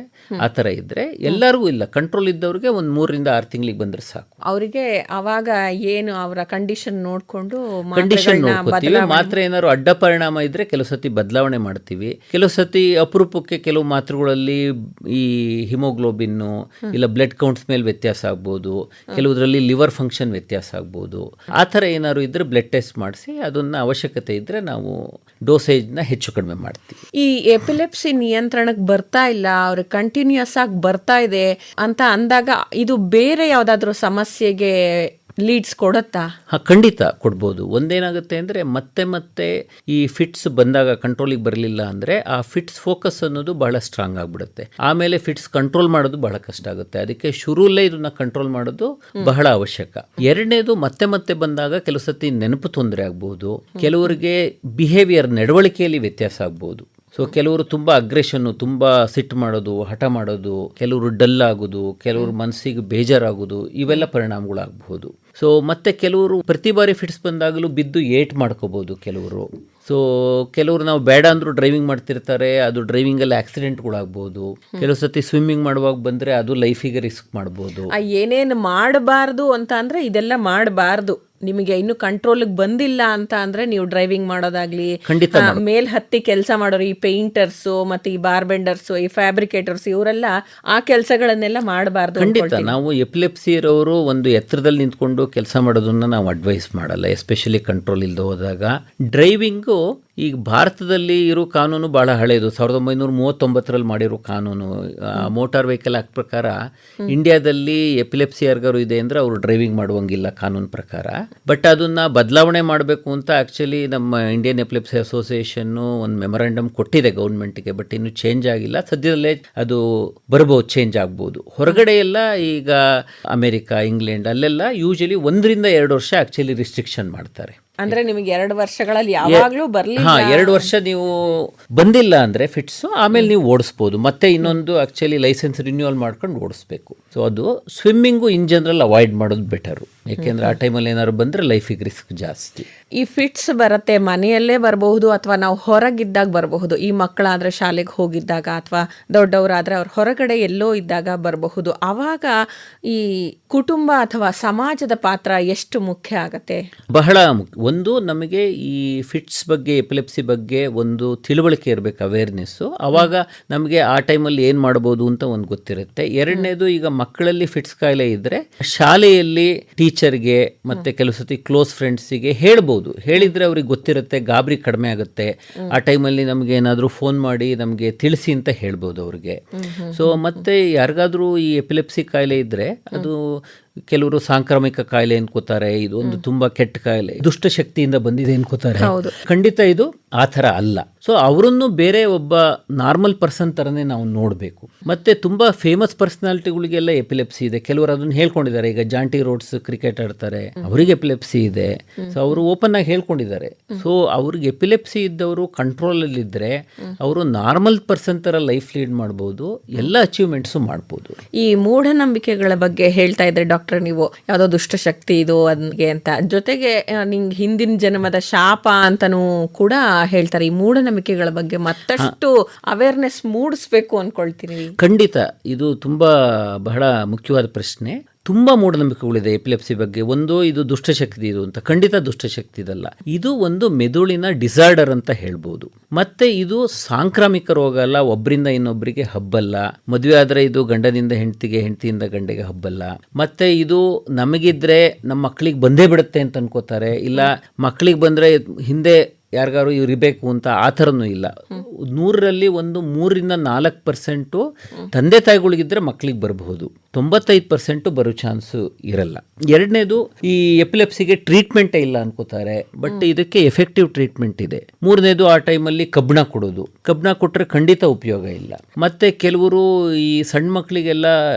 ಆ ಥರ ಇದ್ದರೆ ಎಲ್ಲರಿಗೂ ಇಲ್ಲ, ಕಂಟ್ರೋಲ್ ಇದ್ದವ್ರಿಗೆ ಒಂದು 3-6 ತಿಂಗಳಿಗೆ ಬಂದರೆ ಸಾಕು. ಅವರಿಗೆ ಅವಾಗ ಏನು ಅವರ ಕಂಡೀಷನ್ ನೋಡಿಕೊಂಡು ಕಂಡೀಷನ್ ನೋಡ್ಕೋತೀವಿ. ಮಾತ್ರೆ ಏನಾದ್ರು ಅಡ್ಡ ಪರಿಣಾಮ ಇದ್ದರೆ ಕೆಲವು ಸತಿ ಬದಲಾವಣೆ ಮಾಡ್ತೀವಿ. ಕೆಲವು ಸತಿ ಅಪರೂಪಕ್ಕೆ ಕೆಲವು ಮಾತ್ರೆಗಳಲ್ಲಿ ಈ ಹಿಮೋಗ್ಲೋಬಿನ್ನು ಇಲ್ಲ ಬ್ಲಡ್ ಕೌಂಟ್ಸ್ ಮೇಲೆ ವ್ಯತ್ಯಾಸ ಆಗ್ಬೋದು, ಕೆಲವುದರಲ್ಲಿ ಲಿವರ್ ಫಂಕ್ಷನ್ ವ್ಯತ್ಯಾಸ ಆಗ್ಬೋದು. ಆ ಥರ ಏನಾದ್ರು ಇದ್ದರೆ ಬ್ಲಡ್ ಟೆಸ್ಟ್ ಮಾಡಿಸಿ ಅದನ್ನು ಅವಶ್ಯಕತೆ ಇದ್ದರೆ ನಾವು ಡೋಸೇಜ್ನ ಹೆಚ್ಚು ಕಡಿಮೆ ಮಾಡ್ತೀವಿ. ಈ ಎಪಿಲೆಪ್ಸಿ ನಿಯಂತ್ರಣಕ್ಕೆ ಬರ್ತಾ ಇಲ್ಲ, ಅವ್ರಿಗೆ ಕಂಟಿನ್ಯೂಸ್ ಆಗಿ ಬರ್ತಾ ಇದೆ ಅಂತ ಅಂದಾಗ ಇದು ಬೇರೆ ಯಾವುದಾದ್ರೂ ಸಮಸ್ಯೆಗೆ ಲೀಡ್ಸ್ ಕೊಡುತ್ತಾ? ಹಾಂ, ಖಂಡಿತ ಕೊಡ್ಬೋದು. ಒಂದೇನಾಗುತ್ತೆ ಅಂದರೆ ಮತ್ತೆ ಮತ್ತೆ ಈ ಫಿಟ್ಸ್ ಬಂದಾಗ ಕಂಟ್ರೋಲಿಗೆ ಬರಲಿಲ್ಲ ಅಂದರೆ ಆ ಫಿಟ್ಸ್ ಫೋಕಸ್ ಅನ್ನೋದು ಬಹಳ ಸ್ಟ್ರಾಂಗ್ ಆಗಿಬಿಡುತ್ತೆ. ಆಮೇಲೆ ಫಿಟ್ಸ್ ಕಂಟ್ರೋಲ್ ಮಾಡೋದು ಬಹಳ ಕಷ್ಟ ಆಗುತ್ತೆ. ಅದಕ್ಕೆ ಶುರುಲ್ಲೇ ಇದನ್ನ ಕಂಟ್ರೋಲ್ ಮಾಡೋದು ಬಹಳ ಅವಶ್ಯಕ. ಎರಡನೇದು, ಮತ್ತೆ ಮತ್ತೆ ಬಂದಾಗ ಕೆಲವು ಸತಿ ನೆನಪು ತೊಂದರೆ ಆಗ್ಬೋದು, ಕೆಲವರಿಗೆ ಬಿಹೇವಿಯರ್ ನಡವಳಿಕೆಯಲ್ಲಿ ವ್ಯತ್ಯಾಸ ಆಗ್ಬೋದು. ಸೊ ಕೆಲವರು ತುಂಬ ಅಗ್ರೆಷನ್ನು, ತುಂಬ ಸಿಟ್ಟು ಮಾಡೋದು, ಹಠ ಮಾಡೋದು, ಕೆಲವರು ಡಲ್ ಆಗೋದು, ಕೆಲವರು ಮನಸ್ಸಿಗೆ ಬೇಜಾರಾಗೋದು, ಇವೆಲ್ಲ ಪರಿಣಾಮಗಳಾಗಬಹುದು. ಸೊ ಮತ್ತೆ ಕೆಲವರು ಪ್ರತಿ ಬಾರಿ ಫಿಟ್ಸ್ ಬಂದಾಗಲೂ ಬಿದ್ದು ಏಟ್ ಮಾಡ್ಕೋಬೋದು ಕೆಲವರು. ಸೊ ಕೆಲವರು ನಾವು ಬೇಡ ಅಂದರೂ ಡ್ರೈವಿಂಗ್ ಮಾಡ್ತಿರ್ತಾರೆ, ಅದು ಡ್ರೈವಿಂಗಲ್ಲಿ ಆಕ್ಸಿಡೆಂಟ್ಗಳಾಗ್ಬೋದು. ಕೆಲವು ಸತಿ ಸ್ವಿಮ್ಮಿಂಗ್ ಮಾಡುವಾಗ ಬಂದರೆ ಅದು ಲೈಫಿಗೆ ರಿಸ್ಕ್ ಮಾಡ್ಬೋದು. ಏನೇನು ಮಾಡಬಾರ್ದು ಅಂತ ಅಂದರೆ ಇದೆಲ್ಲ ಮಾಡಬಾರ್ದು. ನಿಮಗೆ ಇನ್ನು ಕಂಟ್ರೋಲ್ಗೆ ಬಂದಿಲ್ಲ ಅಂತ ಅಂದ್ರೆ ನೀವು ಡ್ರೈವಿಂಗ್ ಮಾಡೋದಾಗ್ಲಿ, ಖಂಡಿತ ಮೇಲ್ ಹತ್ತಿ ಕೆಲಸ ಮಾಡೋರು, ಈ ಪೇಂಟರ್ಸು ಮತ್ತೆ ಈ ಬಾರ್ಬೆಂಡರ್ಸು, ಈ ಫ್ಯಾಬ್ರಿಕೇಟರ್ಸ್, ಇವರೆಲ್ಲ ಆ ಕೆಲಸಗಳನ್ನೆಲ್ಲ ಮಾಡಬಾರ್ದು. ಖಂಡಿತ ನಾವು ಎಪಿಲೆಪ್ಸಿ ಇರೋರು ಒಂದು ಎತ್ತರದಲ್ಲಿ ನಿಂತ್ಕೊಂಡು ಕೆಲಸ ಮಾಡೋದನ್ನ ನಾವು ಅಡ್ವೈಸ್ ಮಾಡಲ್ಲ, ಎಸ್ಪೆಷಲಿ ಕಂಟ್ರೋಲ್ ಇಲ್ಲದೆ ಹೋದಾಗ. ಡ್ರೈವಿಂಗು ಈಗ ಭಾರತದಲ್ಲಿ ಇರೋ ಕಾನೂನು ಭಾಳ ಹಳೆಯದು, 1939 ಮಾಡಿರೋ ಕಾನೂನು. ಮೋಟಾರ್ ವೆಹಿಕಲ್ ಆಕ್ಟ್ ಪ್ರಕಾರ ಇಂಡಿಯಾದಲ್ಲಿ ಎಪಿಲೆಪ್ಸಿ ಯಾರಿಗಾರು ಇದೆ ಅಂದರೆ ಅವರು ಡ್ರೈವಿಂಗ್ ಮಾಡುವಂಗಿಲ್ಲ ಕಾನೂನು ಪ್ರಕಾರ. ಬಟ್ ಅದನ್ನ ಬದಲಾವಣೆ ಮಾಡಬೇಕು ಅಂತ ಆ್ಯಕ್ಚುಲಿ ನಮ್ಮ ಇಂಡಿಯನ್ ಎಪಿಲೆಪ್ಸಿ ಅಸೋಸಿಯೇಷನ್ನು ಒಂದು ಮೆಮೊರಾಂಡಮ್ ಕೊಟ್ಟಿದೆ ಗೌರ್ಮೆಂಟ್ಗೆ. ಬಟ್ ಇನ್ನು ಚೇಂಜ್ ಆಗಿಲ್ಲ, ಸದ್ಯದಲ್ಲೇ ಅದು ಬರ್ಬೋದು, ಚೇಂಜ್ ಆಗ್ಬೋದು. ಹೊರಗಡೆ ಎಲ್ಲ ಈಗ ಅಮೆರಿಕ, ಇಂಗ್ಲೆಂಡ್ ಅಲ್ಲೆಲ್ಲ ಯೂಶಲಿ 1-2 ವರ್ಷ ಆ್ಯಕ್ಚುಲಿ ರಿಸ್ಟ್ರಿಕ್ಷನ್ ಮಾಡ್ತಾರೆ. ಅಂದ್ರೆ ನಿಮಗೆ 2 ವರ್ಷಗಳಲ್ಲಿ ಯಾವಾಗಲೂ ಬರಲಿ. 2 ವರ್ಷ ನೀವು ಬಂದಿಲ್ಲ ಅಂದರೆ ಫಿಟ್ಸು, ಆಮೇಲೆ ನೀವು ಓಡಿಸ್ಬೋದು. ಮತ್ತೆ ಇನ್ನೊಂದು ಆ್ಯಕ್ಚುಲಿ ಲೈಸೆನ್ಸ್ ರಿನ್ಯೂವಲ್ ಮಾಡ್ಕೊಂಡು ಓಡಿಸ್ಬೇಕು. ಸೊ ಅದು ಸ್ವಿಮ್ಮಿಂಗು ಇನ್ ಜನರಲ್ ಅವಾಯ್ಡ್ ಮಾಡೋದು ಬೆಟರು, ಯಾಕೆಂದರೆ ಆ ಟೈಮಲ್ಲಿ ಏನಾದ್ರು ಬಂದರೆ ಲೈಫಿಗೆ ರಿಸ್ಕ್ ಜಾಸ್ತಿ. ಈ ಫಿಟ್ಸ್ ಬರುತ್ತೆ, ಮನೆಯಲ್ಲೇ ಬರಬಹುದು ಅಥವಾ ನಾವು ಹೊರಗಿದ್ದಾಗ ಬರಬಹುದು. ಈ ಮಕ್ಕಳಾದರೆ ಶಾಲೆಗೆ ಹೋಗಿದ್ದಾಗ ಅಥವಾ ದೊಡ್ಡವರಾದರೆ ಅವ್ರು ಹೊರಗಡೆ ಎಲ್ಲೋ ಇದ್ದಾಗ ಬರಬಹುದು. ಆವಾಗ ಈ ಕುಟುಂಬ ಅಥವಾ ಸಮಾಜದ ಪಾತ್ರ ಎಷ್ಟು ಮುಖ್ಯ ಆಗತ್ತೆ? ಬಹಳ ಮುಖ್ಯ. ಒಂದು, ನಮಗೆ ಈ ಫಿಟ್ಸ್ ಬಗ್ಗೆ, ಎಪಿಲೆಪ್ಸಿ ಬಗ್ಗೆ ಒಂದು ತಿಳುವಳಿಕೆ ಇರಬೇಕು, ಅವೇರ್ನೆಸ್ಸು. ಆವಾಗ ನಮಗೆ ಆ ಟೈಮಲ್ಲಿ ಏನು ಮಾಡ್ಬೋದು ಅಂತ ಒಂದು ಗೊತ್ತಿರುತ್ತೆ. ಎರಡನೇದು, ಈಗ ಮಕ್ಕಳಲ್ಲಿ ಫಿಟ್ಸ್ ಕಾಯಿಲೆ ಇದ್ದರೆ ಶಾಲೆಯಲ್ಲಿ ಟೀಚರ್ಗೆ ಮತ್ತು ಕೆಲವು ಸತಿ ಕ್ಲೋಸ್ ಫ್ರೆಂಡ್ಸಿಗೆ ಹೇಳ್ಬೋದು. ಹೇಳಿದರೆ ಅವ್ರಿಗೆ ಗೊತ್ತಿರುತ್ತೆ, ಗಾಬರಿ ಕಡಿಮೆ ಆಗುತ್ತೆ. ಆ ಟೈಮಲ್ಲಿ ನಮಗೆ ಏನಾದರೂ ಫೋನ್ ಮಾಡಿ ನಮಗೆ ತಿಳಿಸಿ ಅಂತ ಹೇಳ್ಬೋದು ಅವ್ರಿಗೆ. ಸೊ ಮತ್ತೆ ಯಾರಿಗಾದ್ರೂ ಈ ಎಪಿಲೆಪ್ಸಿ ಕಾಯಿಲೆ ಇದ್ದರೆ ಅದು ಕೆಲವರು ಸಾಂಕ್ರಾಮಿಕ ಕಾಯಿಲೆ ಅನ್ಕೋತಾರೆ, ಇದು ಒಂದು ತುಂಬಾ ಕೆಟ್ಟ ಕಾಯಿಲೆ, ದುಷ್ಟಶಕ್ತಿಯಿಂದ ಬಂದಿದೆ ಅನ್ಕೋತಾರೆ. ಖಂಡಿತ ಇದು ಆ ಥರ ಅಲ್ಲ. ಸೊ ಅವರನ್ನು ಬೇರೆ ಒಬ್ಬ ನಾರ್ಮಲ್ ಪರ್ಸನ್ ಥರನೇ ನಾವು ನೋಡಬೇಕು. ಮತ್ತೆ ತುಂಬಾ ಫೇಮಸ್ ಪರ್ಸನಾಲಿಟಿಗಳಿಗೆಲ್ಲ ಎಪಿಲೆಪ್ಸಿ ಇದೆ. ಕೆಲವರು ಅದನ್ನು ಹೇಳ್ಕೊಂಡಿದ್ದಾರೆ. ಈಗ ಜಾಂಟಿ ರೋಡ್ಸ್ ಕ್ರಿಕೆಟ್ ಆಡ್ತಾರೆ, ಅವರಿಗೆ ಎಪಿಲೆಪ್ಸಿ ಇದೆ. ಸೊ ಅವರು ಓಪನ್ ಆಗಿ ಹೇಳ್ಕೊಂಡಿದ್ದಾರೆ. ಸೊ ಅವ್ರಿಗೆ ಎಪಿಲೆಪ್ಸಿ ಇದ್ದವರು ಕಂಟ್ರೋಲಲ್ಲಿ ಇದ್ದರೆ ಅವರು ನಾರ್ಮಲ್ ಪರ್ಸನ್ ಥರ ಲೈಫ್ ಲೀಡ್ ಮಾಡ್ಬೋದು, ಎಲ್ಲ ಅಚೀವ್ಮೆಂಟ್ಸು ಮಾಡ್ಬೋದು. ಈ ಮೂಢನಂಬಿಕೆಗಳ ಬಗ್ಗೆ ಹೇಳ್ತಾ ಇದ್ರೆ ಡಾಕ್ಟರ್ ನೀವು, ಯಾವುದೋ ದುಷ್ಟಶಕ್ತಿ ಇದು ಅನ್ಗೆ ಅಂತ, ಜೊತೆಗೆ ನಿಂಗೆ ಹಿಂದಿನ ಜನ್ಮದ ಶಾಪ ಅಂತನೂ ಕೂಡ ಹೇಳ್ತಾರೆ. ಈ ಮೂಢನಂಬಿಕೆಗಳ ಬಗ್ಗೆ ಮತ್ತಷ್ಟು ಅವೇರ್ನೆಸ್ ಮೂಡಿಸ್ಬೇಕು ಅನ್ಕೊಳ್ತೀನಿ. ಖಂಡಿತ ಇದು ತುಂಬಾ ಬಹಳ ಮುಖ್ಯವಾದ ಪ್ರಶ್ನೆ. ತುಂಬ ಮೂಢನಂಬಿಕೆಗಳಿದೆ ಎಪಿಲೆಪ್ಸಿ ಬಗ್ಗೆ. ಒಂದು, ಇದು ದುಷ್ಟಶಕ್ತಿ ಇದು ಅಂತ. ಖಂಡಿತ ದುಷ್ಟಶಕ್ತಿ ಇದಲ್ಲ, ಇದು ಒಂದು ಮೆದುಳಿನ ಡಿಸಾರ್ಡರ್ ಅಂತ ಹೇಳ್ಬೋದು. ಮತ್ತೆ ಇದು ಸಾಂಕ್ರಾಮಿಕ ರೋಗ ಅಲ್ಲ, ಒಬ್ಬರಿಂದ ಇನ್ನೊಬ್ಬರಿಗೆ ಹಬ್ಬಲ್ಲ. ಮದುವೆ ಆದರೆ ಇದು ಗಂಡನಿಂದ ಹೆಂಡತಿಗೆ, ಹೆಂಡತಿಯಿಂದ ಗಂಡೆಗೆ ಹಬ್ಬಲ್ಲ. ಮತ್ತೆ ಇದು ನಮಗಿದ್ರೆ ನಮ್ಮ ಮಕ್ಕಳಿಗೆ ಬಂದೇ ಬಿಡುತ್ತೆ ಅಂತ ಅನ್ಕೋತಾರೆ. ಇಲ್ಲ ಮಕ್ಕಳಿಗೆ ಬಂದರೆ ಹಿಂದೆ ಯಾರಿಗಾರು ಇವ್ರು ಇರಬೇಕು ಅಂತ ಆ ಥರನೂ ಇಲ್ಲ. 100ರಲ್ಲಿ ಒಂದು 3-4% ತಂದೆ ತಾಯಿಗಳಿಗಿದ್ರೆ ಮಕ್ಕಳಿಗೆ ಬರಬಹುದು, 95% ಬರೋ ಚಾನ್ಸು ಇರಲ್ಲ. ಎರಡನೇದು, ಈ ಎಪಿಲೆಪ್ಸಿಗೆ ಟ್ರೀಟ್ಮೆಂಟೇ ಇಲ್ಲ ಅನ್ಕೋತಾರೆ, ಬಟ್ ಇದಕ್ಕೆ ಎಫೆಕ್ಟಿವ್ ಟ್ರೀಟ್ಮೆಂಟ್ ಇದೆ. ಮೂರನೇದು, ಆ ಟೈಮಲ್ಲಿ ಕಬ್ಬಣ ಕೊಡೋದು. ಕಬ್ಬಣ ಕೊಟ್ಟರೆ ಖಂಡಿತ ಉಪಯೋಗ ಇಲ್ಲ. ಮತ್ತೆ ಕೆಲವರು ಈ ಸಣ್ಣ ಮಕ್ಕಳಿಗೆಲ್ಲ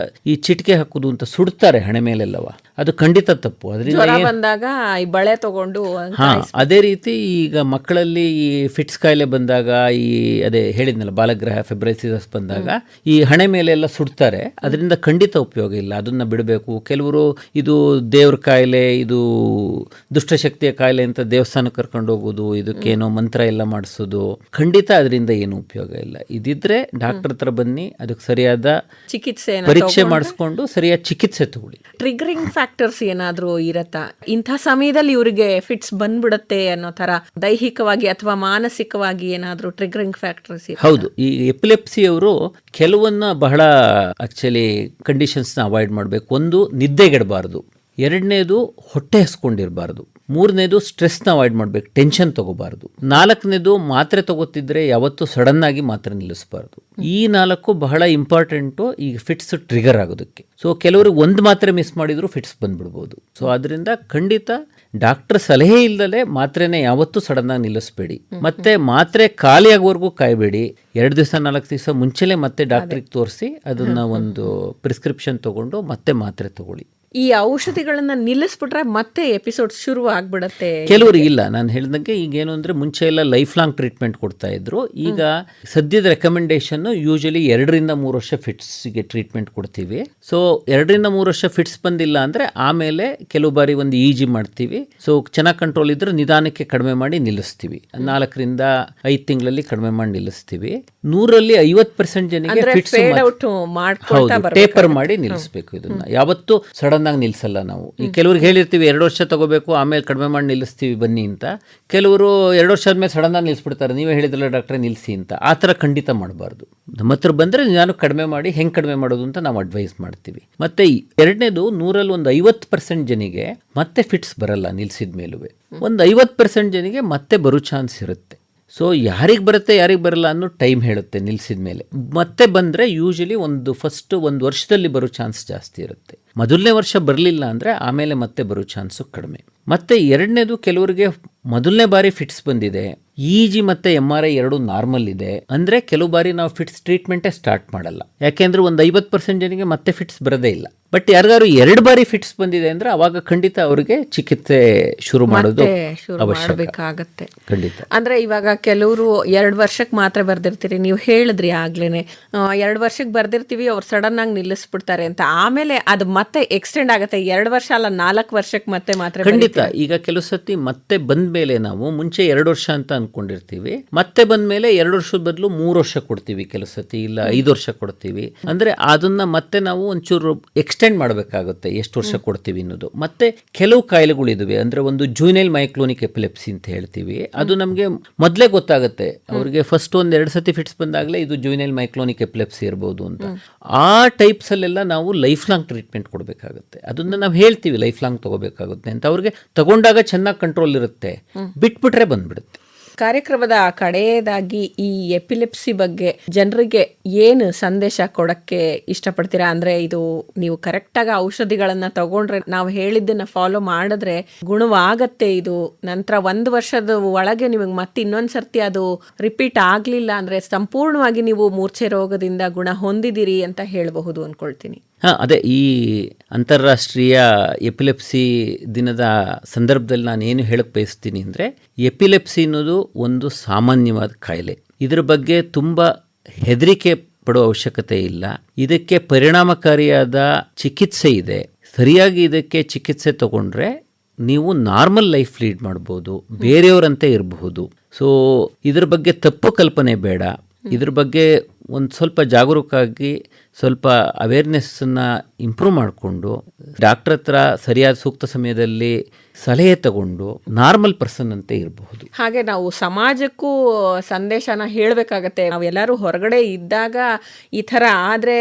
ಈ ಚಿಟಿಕೆ ಹಾಕೋದು ಅಂತ ಸುಡ್ತಾರೆ ಹಣೆ ಮೇಲೆಲ್ಲವ, ಅದು ಖಂಡಿತ ತಪ್ಪು. ಅದರಿಂದ ಬಂದಾಗ ಈ ಬಳೆ ತಗೊಂಡು ಅದೇ ರೀತಿ ಈಗ ಮಕ್ಕಳಲ್ಲಿ ಈ ಫಿಟ್ಸ್ ಕಾಯಿಲೆ ಬಂದಾಗ, ಈ ಅದೇ ಹೇಳಿದ್ನಲ್ಲ ಬಾಲಗ್ರಹ ಫೆಬ್ರೈಸಿಸ್ ಬಂದಾಗ ಈ ಹಣೆ ಮೇಲೆ ಎಲ್ಲ ಸುಡ್ತಾರೆ, ಅದರಿಂದ ಖಂಡಿತ ಉಪಯೋಗ ಇಲ್ಲ, ಅದನ್ನು ಬಿಡಬೇಕು. ಕೆಲವರು ಇದು ದೇವ್ರ ಕಾಯಿಲೆ, ಇದು ದುಷ್ಟಶಕ್ತಿಯ ಕಾಯಿಲೆ ಅಂತ ದೇವಸ್ಥಾನಕ್ಕೆ ಕರ್ಕೊಂಡು ಹೋಗೋದು, ಇದಕ್ಕೇನೋ ಮಂತ್ರ ಎಲ್ಲ ಮಾಡಿಸೋದು, ಖಂಡಿತ ಅದರಿಂದ ಏನು ಉಪಯೋಗ ಇಲ್ಲ. ಇದಿದ್ರೆ ಡಾಕ್ಟರ್ ಹತ್ರ ಬನ್ನಿ, ಅದಕ್ಕೆ ಸರಿಯಾದ ಚಿಕಿತ್ಸೆ ಪರೀಕ್ಷೆ ಮಾಡಿಸ್ಕೊಂಡು ಸರಿಯಾದ ಚಿಕಿತ್ಸೆ ತಗೊಳ್ಳಿ. ಟ್ರಿಗರಿಂಗ್ ಫ್ಯಾಕ್ಟರ್ಸ್ ಏನಾದರೂ ಇರತ್ತಾ? ಇಂಥ ಸಮಯದಲ್ಲಿ ಇವರಿಗೆ ಫಿಟ್ಸ್ ಬಂದ್ಬಿಡುತ್ತೆ ಅನ್ನೋ ತರ ದೈಹಿಕವಾಗಿ ಅಥವಾ ಮಾನಸಿಕವಾಗಿ ಏನಾದರೂ ಟ್ರಿಗರಿಂಗ್ ಫ್ಯಾಕ್ಟರ್ಸ್? ಹೌದು, ಈ ಎಪಿಲೆಪ್ಸಿ ಅವರು ಕೆಲವನ್ನ ಬಹಳ ಆಕ್ಚುಲಿ ಕಂಡೀಷನ್ಸ್ನ ಅವಾಯ್ಡ್ ಮಾಡಬೇಕು. ಒಂದು, ನಿದ್ದೆಗೆಡಬಾರ್ದು. ಎರಡನೇದು, ಹೊಟ್ಟೆ ಹಸ್ಕೊಂಡಿರಬಾರ್ದು. ಮೂರನೇದು, ಸ್ಟ್ರೆಸ್ನ ಅವಾಯ್ಡ್ ಮಾಡಬೇಕು, ಟೆನ್ಷನ್ ತಗೋಬಾರ್ದು. ನಾಲ್ಕನೇದು, ಮಾತ್ರೆ ತಗೋತಿದ್ರೆ ಯಾವತ್ತೂ ಸಡನ್ ಆಗಿ ಮಾತ್ರೆ ನಿಲ್ಲಿಸಬಾರ್ದು. ಈ 4 ಬಹಳ ಇಂಪಾರ್ಟೆಂಟು ಈಗ ಫಿಟ್ಸ್ ಟ್ರಿಗರ್ ಆಗೋದಕ್ಕೆ. ಸೊ ಕೆಲವರು ಒಂದು ಮಾತ್ರೆ ಮಿಸ್ ಮಾಡಿದ್ರು ಫಿಟ್ಸ್ ಬಂದ್ಬಿಡ್ಬೋದು. ಸೊ ಅದರಿಂದ ಖಂಡಿತ ಡಾಕ್ಟರ್ ಸಲಹೆ ಇಲ್ಲದೆ ಮಾತ್ರೆನೇ ಯಾವತ್ತೂ ಸಡನ್ ಆಗಿ ನಿಲ್ಲಿಸಬೇಡಿ. ಮತ್ತೆ ಮಾತ್ರೆ ಖಾಲಿ ಆಗೋವರೆಗೂ ಕಾಯಬೇಡಿ. 2 ದಿವಸ 4 ದಿವಸ ಮುಂಚೆಲೆ ಮತ್ತೆ ಡಾಕ್ಟ್ರಿಗೆ ತೋರಿಸಿ ಅದನ್ನ ಒಂದು ಪ್ರಿಸ್ಕ್ರಿಪ್ಷನ್ ತಗೊಂಡು ಮತ್ತೆ ಮಾತ್ರೆ ತಗೊಳ್ಳಿ. ಈ ಔಷಧಿಗಳನ್ನ ನಿಲ್ಲಿಸ್ಬಿಟ್ರೆ ಮತ್ತೆ ಎಪಿಸೋಡ್ ಶುರು ಆಗ್ಬಿಡತ್ತೆ. ಕೆಲವರು ಇಲ್ಲ, ನಾನು ಹೇಳಿದಂಗೆ ಈಗ ಏನು ಅಂದ್ರೆ ಮುಂಚೆ ಎಲ್ಲ ಲೈಫ್ ಲಾಂಗ್ ಟ್ರೀಟ್ಮೆಂಟ್ ಕೊಡ್ತಾ ಇದ್ರು. ಈಗ ಸದ್ಯದ ರೆಕಮೆಂಡೇಶನ್ ಯೂಶಲಿ 2 ರಿಂದ 3 ವರ್ಷ ಫಿಟ್ಸ್ಗೆ ಟ್ರೀಟ್ಮೆಂಟ್ ಕೊಡ್ತೀವಿ. ಸೊ 2 ರಿಂದ 3 ವರ್ಷ ಫಿಟ್ಸ್ ಬಂದಿಲ್ಲ ಅಂದ್ರೆ ಆಮೇಲೆ ಕೆಲವು ಬಾರಿ ಒಂದು EG ಮಾಡ್ತೀವಿ. ಸೊ ಚೆನ್ನಾಗಿ ಕಂಟ್ರೋಲ್ ಇದ್ರೆ ನಿಧಾನಕ್ಕೆ ಕಡಿಮೆ ಮಾಡಿ ನಿಲ್ಲಿಸ್ತೀವಿ. 4 ರಿಂದ 5 ತಿಂಗಳಲ್ಲಿ ಕಡಿಮೆ ಮಾಡಿ ನಿಲ್ಲಿಸ್ತೀವಿ. 100ರಲ್ಲಿ 50% ಜನಿಗೆ ಫಿಟ್ಸ್ ಟೇಪರ್ ಮಾಡಿ ನಿಲ್ಲಿಸಬೇಕು. ಇದನ್ನ ಯಾವತ್ತು ಸಡನ್ ಆಗಿ ನಿಲ್ಸಲ್ಲ ನಾವು. ಈ ಕೆಲವ್ರಿಗೆ ಹೇಳಿರ್ತೀವಿ 2 ವರ್ಷ ತಗೋಬೇಕು ಆಮೇಲೆ ಕಡಿಮೆ ಮಾಡಿ ನಿಲ್ಲಿಸ್ತೀವಿ ಬನ್ನಿ ಅಂತ. ಕೆಲವರು 2 ವರ್ಷ ಆದ್ಮೇಲೆ ಸಡನ್ ಆಗಿ ನಿಲ್ಲಿಸ್ಬಿಡ್ತಾರೆ, ನೀವೇ ಹೇಳಿದ್ರಲ್ಲ ಡಾಕ್ಟ್ರೆ ನಿಲ್ಲಿಸಿ ಅಂತ. ಆ ಥರ ಖಂಡಿತ ಮಾಡಬಾರ್ದು. ನಮ್ಮ ಹತ್ರ ಬಂದರೆ ನಾನು ಕಡಿಮೆ ಮಾಡಿ ಹೆಂಗೆ ಕಡಿಮೆ ಮಾಡೋದು ಅಂತ ನಾವು ಅಡ್ವೈಸ್ ಮಾಡ್ತೀವಿ. ಮತ್ತೆ ಎರಡನೇದು, 100ರಲ್ಲಿ ಒಂದು 50% ಜನಿಗೆ ಮತ್ತೆ ಫಿಟ್ಸ್ ಬರಲ್ಲ ನಿಲ್ಸಿದ ಮೇಲೂ. ಒಂದು 50% ಜನಿಗೆ ಮತ್ತೆ ಬರೋ ಚಾನ್ಸ್ ಇರುತ್ತೆ. ಸೊ ಯಾರಿಗೆ ಬರುತ್ತೆ ಯಾರಿಗೆ ಬರಲ್ಲ ಅನ್ನೋ ಟೈಮ್ ಹೇಳುತ್ತೆ ನಿಲ್ಸಿದ ಮೇಲೆ. ಮತ್ತೆ ಬಂದರೆ ಯೂಶಲಿ ಫಸ್ಟ್ 1 ವರ್ಷದಲ್ಲಿ ಬರೋ ಚಾನ್ಸ್ ಜಾಸ್ತಿ ಇರುತ್ತೆ. ಮೊದಲನೇ ವರ್ಷ ಬರಲಿಲ್ಲ ಅಂದರೆ ಆಮೇಲೆ ಮತ್ತೆ ಬರೋ ಚಾನ್ಸು ಕಡಿಮೆ. ಮತ್ತು ಎರಡನೇದು, ಕೆಲವರಿಗೆ ಮೊದಲನೇ ಬಾರಿ ಫಿಟ್ಸ್ ಬಂದಿದೆ, EG ಮತ್ತು MRI ಎರಡೂ ನಾರ್ಮಲ್ ಇದೆ ಅಂದರೆ ಕೆಲವು ಬಾರಿ ನಾವು ಫಿಟ್ಸ್ ಟ್ರೀಟ್ಮೆಂಟೇ ಸ್ಟಾರ್ಟ್ ಮಾಡಲ್ಲ. ಯಾಕೆಂದರೆ ಒಂದು 50% ಜನಿಗೆ ಮತ್ತೆ ಫಿಟ್ಸ್ ಬರೋದೇ ಇಲ್ಲ. ಬಟ್ ಯಾರಿಗಾರು 2 ಬಾರಿ ಫಿಟ್ಸ್ ಬಂದಿದೆ ಅಂದರೆ ಅವಾಗ ಖಂಡಿತ ಅವರಿಗೆ ಚಿಕಿತ್ಸೆ ಶುರು ಮಾಡೋದು ಮಾಡಬೇಕಾಗತ್ತೆ. ಖಂಡಿತ. ಅಂದರೆ ಇವಾಗ ಕೆಲವರು 2 ವರ್ಷಕ್ಕೆ ಮಾತ್ರ ಬರ್ದಿರ್ತೀರಿ, ನೀವು ಹೇಳಿದ್ರಿ ಆಗ್ಲೇನೆ 2 ವರ್ಷಕ್ಕೆ ಬರ್ದಿರ್ತೀವಿ, ಅವ್ರು ಸಡನ್ ಆಗಿ ನಿಲ್ಲಿಸ್ಬಿಡ್ತಾರೆ ಅಂತ. ಆಮೇಲೆ ಅದು ಮತ್ತೆ ಎಕ್ಸ್ಟೆಂಡ್ ಆಗುತ್ತೆ, 2 ವರ್ಷ ಅಲ್ಲ 4 ವರ್ಷಕ್ಕೆ ಮತ್ತೆ ಮಾತ್ರ. ಖಂಡಿತ. ಈಗ ಕೆಲವು ಸತಿ ಮತ್ತೆ ಬಂದ ಮೇಲೆ ನಾವು ಮುಂಚೆ 2 ವರ್ಷ ಅಂತ ಅನ್ಕೊಂಡಿರ್ತೀವಿ, ಮತ್ತೆ ಬಂದ ಮೇಲೆ 2 ವರ್ಷದ ಬದಲು 3 ವರ್ಷ ಕೊಡ್ತೀವಿ, ಕೆಲವು ಸತಿ ಇಲ್ಲ 5 ವರ್ಷ ಕೊಡ್ತೀವಿ. ಅಂದ್ರೆ ಅದನ್ನ ಮತ್ತೆ ನಾವು ಒಂಚೂರು ಎಕ್ಸ್ಟೆಂಡ್ ಮಾಡಬೇಕಾಗುತ್ತೆ ಎಷ್ಟು ವರ್ಷ ಕೊಡ್ತೀವಿ ಅನ್ನೋದು. ಮತ್ತೆ ಕೆಲವು ಕಾಯಿಲೆಗಳಿವೆ, ಅಂದ್ರೆ ಒಂದು ಜೂನೈಲ್ ಮೈಕ್ಲೋನಿಕ್ ಎಪಿಲೆಪ್ಸಿ ಅಂತ ಹೇಳ್ತೀವಿ. ಅದು ನಮಗೆ ಮೊದಲೇ ಗೊತ್ತಾಗುತ್ತೆ ಅವ್ರಿಗೆ. ಫಸ್ಟ್ 1-2 ಸತಿ ಫಿಟ್ಸ್ ಬಂದಾಗಲೇ ಇದು ಜೂನೈಲ್ ಮೈಕ್ಲೋನಿಕ್ ಎಪಿಲೆಪ್ಸಿ ಇರ್ಬೋದು ಅಂತ. ಆ ಟೈಪ್ಸ್ ಅಲ್ಲೆಲ್ಲ ನಾವು ಲೈಫ್ ಲಾಂಗ್ ಟ್ರೀಟ್ಮೆಂಟ್ ಕೊಡಬೇಕಾಗುತ್ತೆ. ಅದನ್ನ ನಾವು ಹೇಳ್ತೀವಿ ಲೈಫ್ ಲಾಂಗ್ ತಗೋಬೇಕಾಗುತ್ತೆ ಅಂತ. ಅವ್ರಿಗೆ ತಗೊಂಡಾಗ ಚೆನ್ನಾಗಿ ಕಂಟ್ರೋಲ್ ಇರುತ್ತೆ, ಬಿಟ್ಬಿಟ್ರೆ ಬಂದ್ಬಿಡುತ್ತೆ. ಕಾರ್ಯಕ್ರಮದ ಕಡೆಯದಾಗಿ ಈ ಎಪಿಲೆಪ್ಸಿ ಬಗ್ಗೆ ಜನರಿಗೆ ಏನು ಸಂದೇಶ ಕೊಡಕ್ಕೆ ಇಷ್ಟಪಡ್ತೀರಾ? ಅಂದ್ರೆ ಇದು ನೀವು ಕರೆಕ್ಟಾಗಿ ಔಷಧಿಗಳನ್ನ ತಗೊಂಡ್ರೆ, ನಾವು ಹೇಳಿದ್ದನ್ನ ಫಾಲೋ ಮಾಡಿದ್ರೆ ಗುಣವಾಗತ್ತೆ. ಇದು ನಂತರ 1 ವರ್ಷದ ಒಳಗೆ ನಿಮಗೆ ಮತ್ತೆ ಇನ್ನೊಂದ್ಸರ್ತಿ ಅದು ರಿಪೀಟ್ ಆಗ್ಲಿಲ್ಲ ಅಂದ್ರೆ ಸಂಪೂರ್ಣವಾಗಿ ನೀವು ಮೂರ್ಛೆ ರೋಗದಿಂದ ಗುಣ ಹೊಂದಿದಿರಿ ಅಂತ ಹೇಳಬಹುದು ಅನ್ಕೊಳ್ತೀನಿ. ಅದೇ ಈ ಅಂತಾರಾಷ್ಟ್ರೀಯ ಎಪಿಲೆಪ್ಸಿ ದಿನದ ಸಂದರ್ಭದಲ್ಲಿ ನಾನು ಏನು ಹೇಳಕ್ಕೆ ಬಯಸ್ತೀನಿ ಅಂದರೆ, ಎಪಿಲೆಪ್ಸಿ ಅನ್ನೋದು ಒಂದು ಸಾಮಾನ್ಯವಾದ ಕಾಯಿಲೆ. ಇದರ ಬಗ್ಗೆ ತುಂಬ ಹೆದರಿಕೆ ಪಡೋ ಅವಶ್ಯಕತೆ ಇಲ್ಲ. ಇದಕ್ಕೆ ಪರಿಣಾಮಕಾರಿಯಾದ ಚಿಕಿತ್ಸೆ ಇದೆ. ಸರಿಯಾಗಿ ಇದಕ್ಕೆ ಚಿಕಿತ್ಸೆ ತಗೊಂಡ್ರೆ ನೀವು ನಾರ್ಮಲ್ ಲೈಫ್ ಲೀಡ್ ಮಾಡ್ಬೋದು, ಬೇರೆಯವರಂತೆ ಇರಬಹುದು. ಸೊ ಇದ್ರ ಬಗ್ಗೆ ತಪ್ಪು ಕಲ್ಪನೆ ಬೇಡ. ಇದ್ರ ಬಗ್ಗೆ ಒಂದು ಸ್ವಲ್ಪ ಜಾಗರೂಕರಾಗಿ ಸ್ವಲ್ಪ ಅವೇರ್ನೆಸ್ಸನ್ನು ಇಂಪ್ರೂವ್ ಮಾಡಿಕೊಂಡು ಡಾಕ್ಟರ್ ಹತ್ರ ಸರಿಯಾದ ಸೂಕ್ತ ಸಮಯದಲ್ಲಿ ಸಲಹೆ ತಗೊಂಡು ನಾರ್ಮಲ್ ಪರ್ಸನ್ ಅಂತೆ ಇರಬಹುದು. ಹಾಗೆ ನಾವು ಸಮಾಜಕ್ಕೂ ಸಂದೇಶನ ಹೇಳಬೇಕಾಗತ್ತೆ. ನಾವೆಲ್ಲರೂ ಹೊರಗಡೆ ಇದ್ದಾಗ ಈ ಥರ ಆದರೆ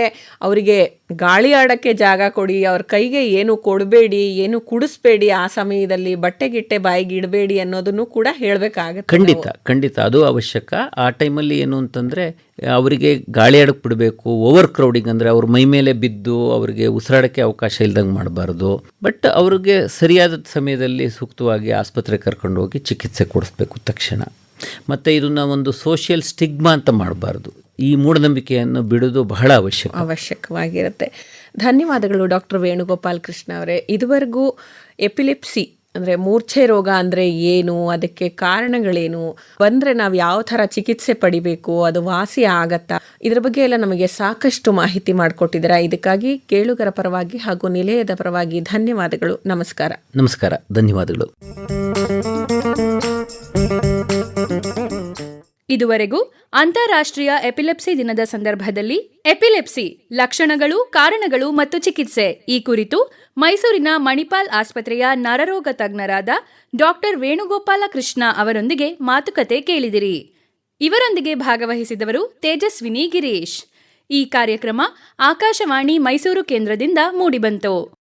ಅವರಿಗೆ ಗಾಳಿ ಆಡೋಕ್ಕೆ ಜಾಗ ಕೊಡಿ, ಅವ್ರ ಕೈಗೆ ಏನು ಕೊಡಬೇಡಿ, ಏನು ಕುಡಿಸ್ಬೇಡಿ, ಆ ಸಮಯದಲ್ಲಿ ಬಟ್ಟೆಗಿಟ್ಟೆ ಬಾಯಿಗೆ ಇಡಬೇಡಿ ಅನ್ನೋದನ್ನು ಕೂಡ ಹೇಳಬೇಕಾಗತ್ತೆ. ಖಂಡಿತ ಅದು ಅವಶ್ಯಕ. ಆ ಟೈಮಲ್ಲಿ ಏನು ಅಂತಂದರೆ ಅವರಿಗೆ ಗಾಳಿ ಆಡಕ್ಕೆ ಬಿಡಬೇಕು. ಓವರ್ ಕ್ರೌಡಿಂಗ್ ಅಂದರೆ ಅವ್ರ ಮೈ ಮೇಲೆ ಬಿದ್ದು ಅವರಿಗೆ ಉಸಿರಾಡೋಕ್ಕೆ ಅವಕಾಶ ಇಲ್ದಂಗೆ ಮಾಡಬಾರ್ದು. ಬಟ್ ಅವ್ರಿಗೆ ಸರಿಯಾದ ಸಮಯದಲ್ಲಿ ಸೂಕ್ತವಾಗಿ ಆಸ್ಪತ್ರೆಗೆ ಕರ್ಕೊಂಡು ಹೋಗಿ ಚಿಕಿತ್ಸೆ ಕೊಡಿಸ್ಬೇಕು ತಕ್ಷಣ. ಮತ್ತು ಇದನ್ನ ಒಂದು ಸೋಷಿಯಲ್ ಸ್ಟಿಗ್ಮಾ ಅಂತ ಮಾಡಬಾರ್ದು. ಈ ಮೂಢನಂಬಿಕೆಯನ್ನು ಬಿಡೋದು ಬಹಳ ಅವಶ್ಯಕವಾಗಿರುತ್ತೆ. ಧನ್ಯವಾದಗಳು ಡಾಕ್ಟರ್ ವೇಣುಗೋಪಾಲ್ ಕೃಷ್ಣ ಅವರೇ. ಇದುವರೆಗೂ ಎಪಿಲೆಪ್ಸಿ ಅಂದರೆ ಮೂರ್ಛೆ ರೋಗ ಅಂದರೆ ಏನು, ಅದಕ್ಕೆ ಕಾರಣಗಳೇನು, ಬಂದರೆ ನಾವು ಯಾವ ಥರ ಚಿಕಿತ್ಸೆ ಪಡಿಬೇಕು, ಅದು ವಾಸಿ ಆಗತ್ತಾ, ಇದರ ಬಗ್ಗೆ ಎಲ್ಲ ನಮಗೆ ಸಾಕಷ್ಟು ಮಾಹಿತಿ ಮಾಡಿಕೊಟ್ಟಿದ್ದೀರಾ. ಇದಕ್ಕಾಗಿ ಕೇಳುಗರ ಪರವಾಗಿ ಹಾಗೂ ನಿಲಯದ ಪರವಾಗಿ ಧನ್ಯವಾದಗಳು. ನಮಸ್ಕಾರ. ನಮಸ್ಕಾರ, ಧನ್ಯವಾದಗಳು. ಇದುವರೆಗೂ ಅಂತಾರಾಷ್ಟ್ರೀಯ ಎಪಿಲೆಪ್ಸಿ ದಿನದ ಸಂದರ್ಭದಲ್ಲಿ ಎಪಿಲೆಪ್ಸಿ ಲಕ್ಷಣಗಳು, ಕಾರಣಗಳು ಮತ್ತು ಚಿಕಿತ್ಸೆ ಈ ಕುರಿತು ಮೈಸೂರಿನ ಮಣಿಪಾಲ್ ಆಸ್ಪತ್ರೆಯ ನರರೋಗ ತಜ್ಞರಾದ ಡಾಕ್ಟರ್ ವೇಣುಗೋಪಾಲ ಕೃಷ್ಣ ಅವರೊಂದಿಗೆ ಮಾತುಕತೆ ಕೇಳಿದಿರಿ. ಇವರೊಂದಿಗೆ ಭಾಗವಹಿಸಿದವರು ತೇಜಸ್ವಿನಿ ಗಿರೀಶ್. ಈ ಕಾರ್ಯಕ್ರಮ ಆಕಾಶವಾಣಿ ಮೈಸೂರು ಕೇಂದ್ರದಿಂದ ಮೂಡಿಬಂತು.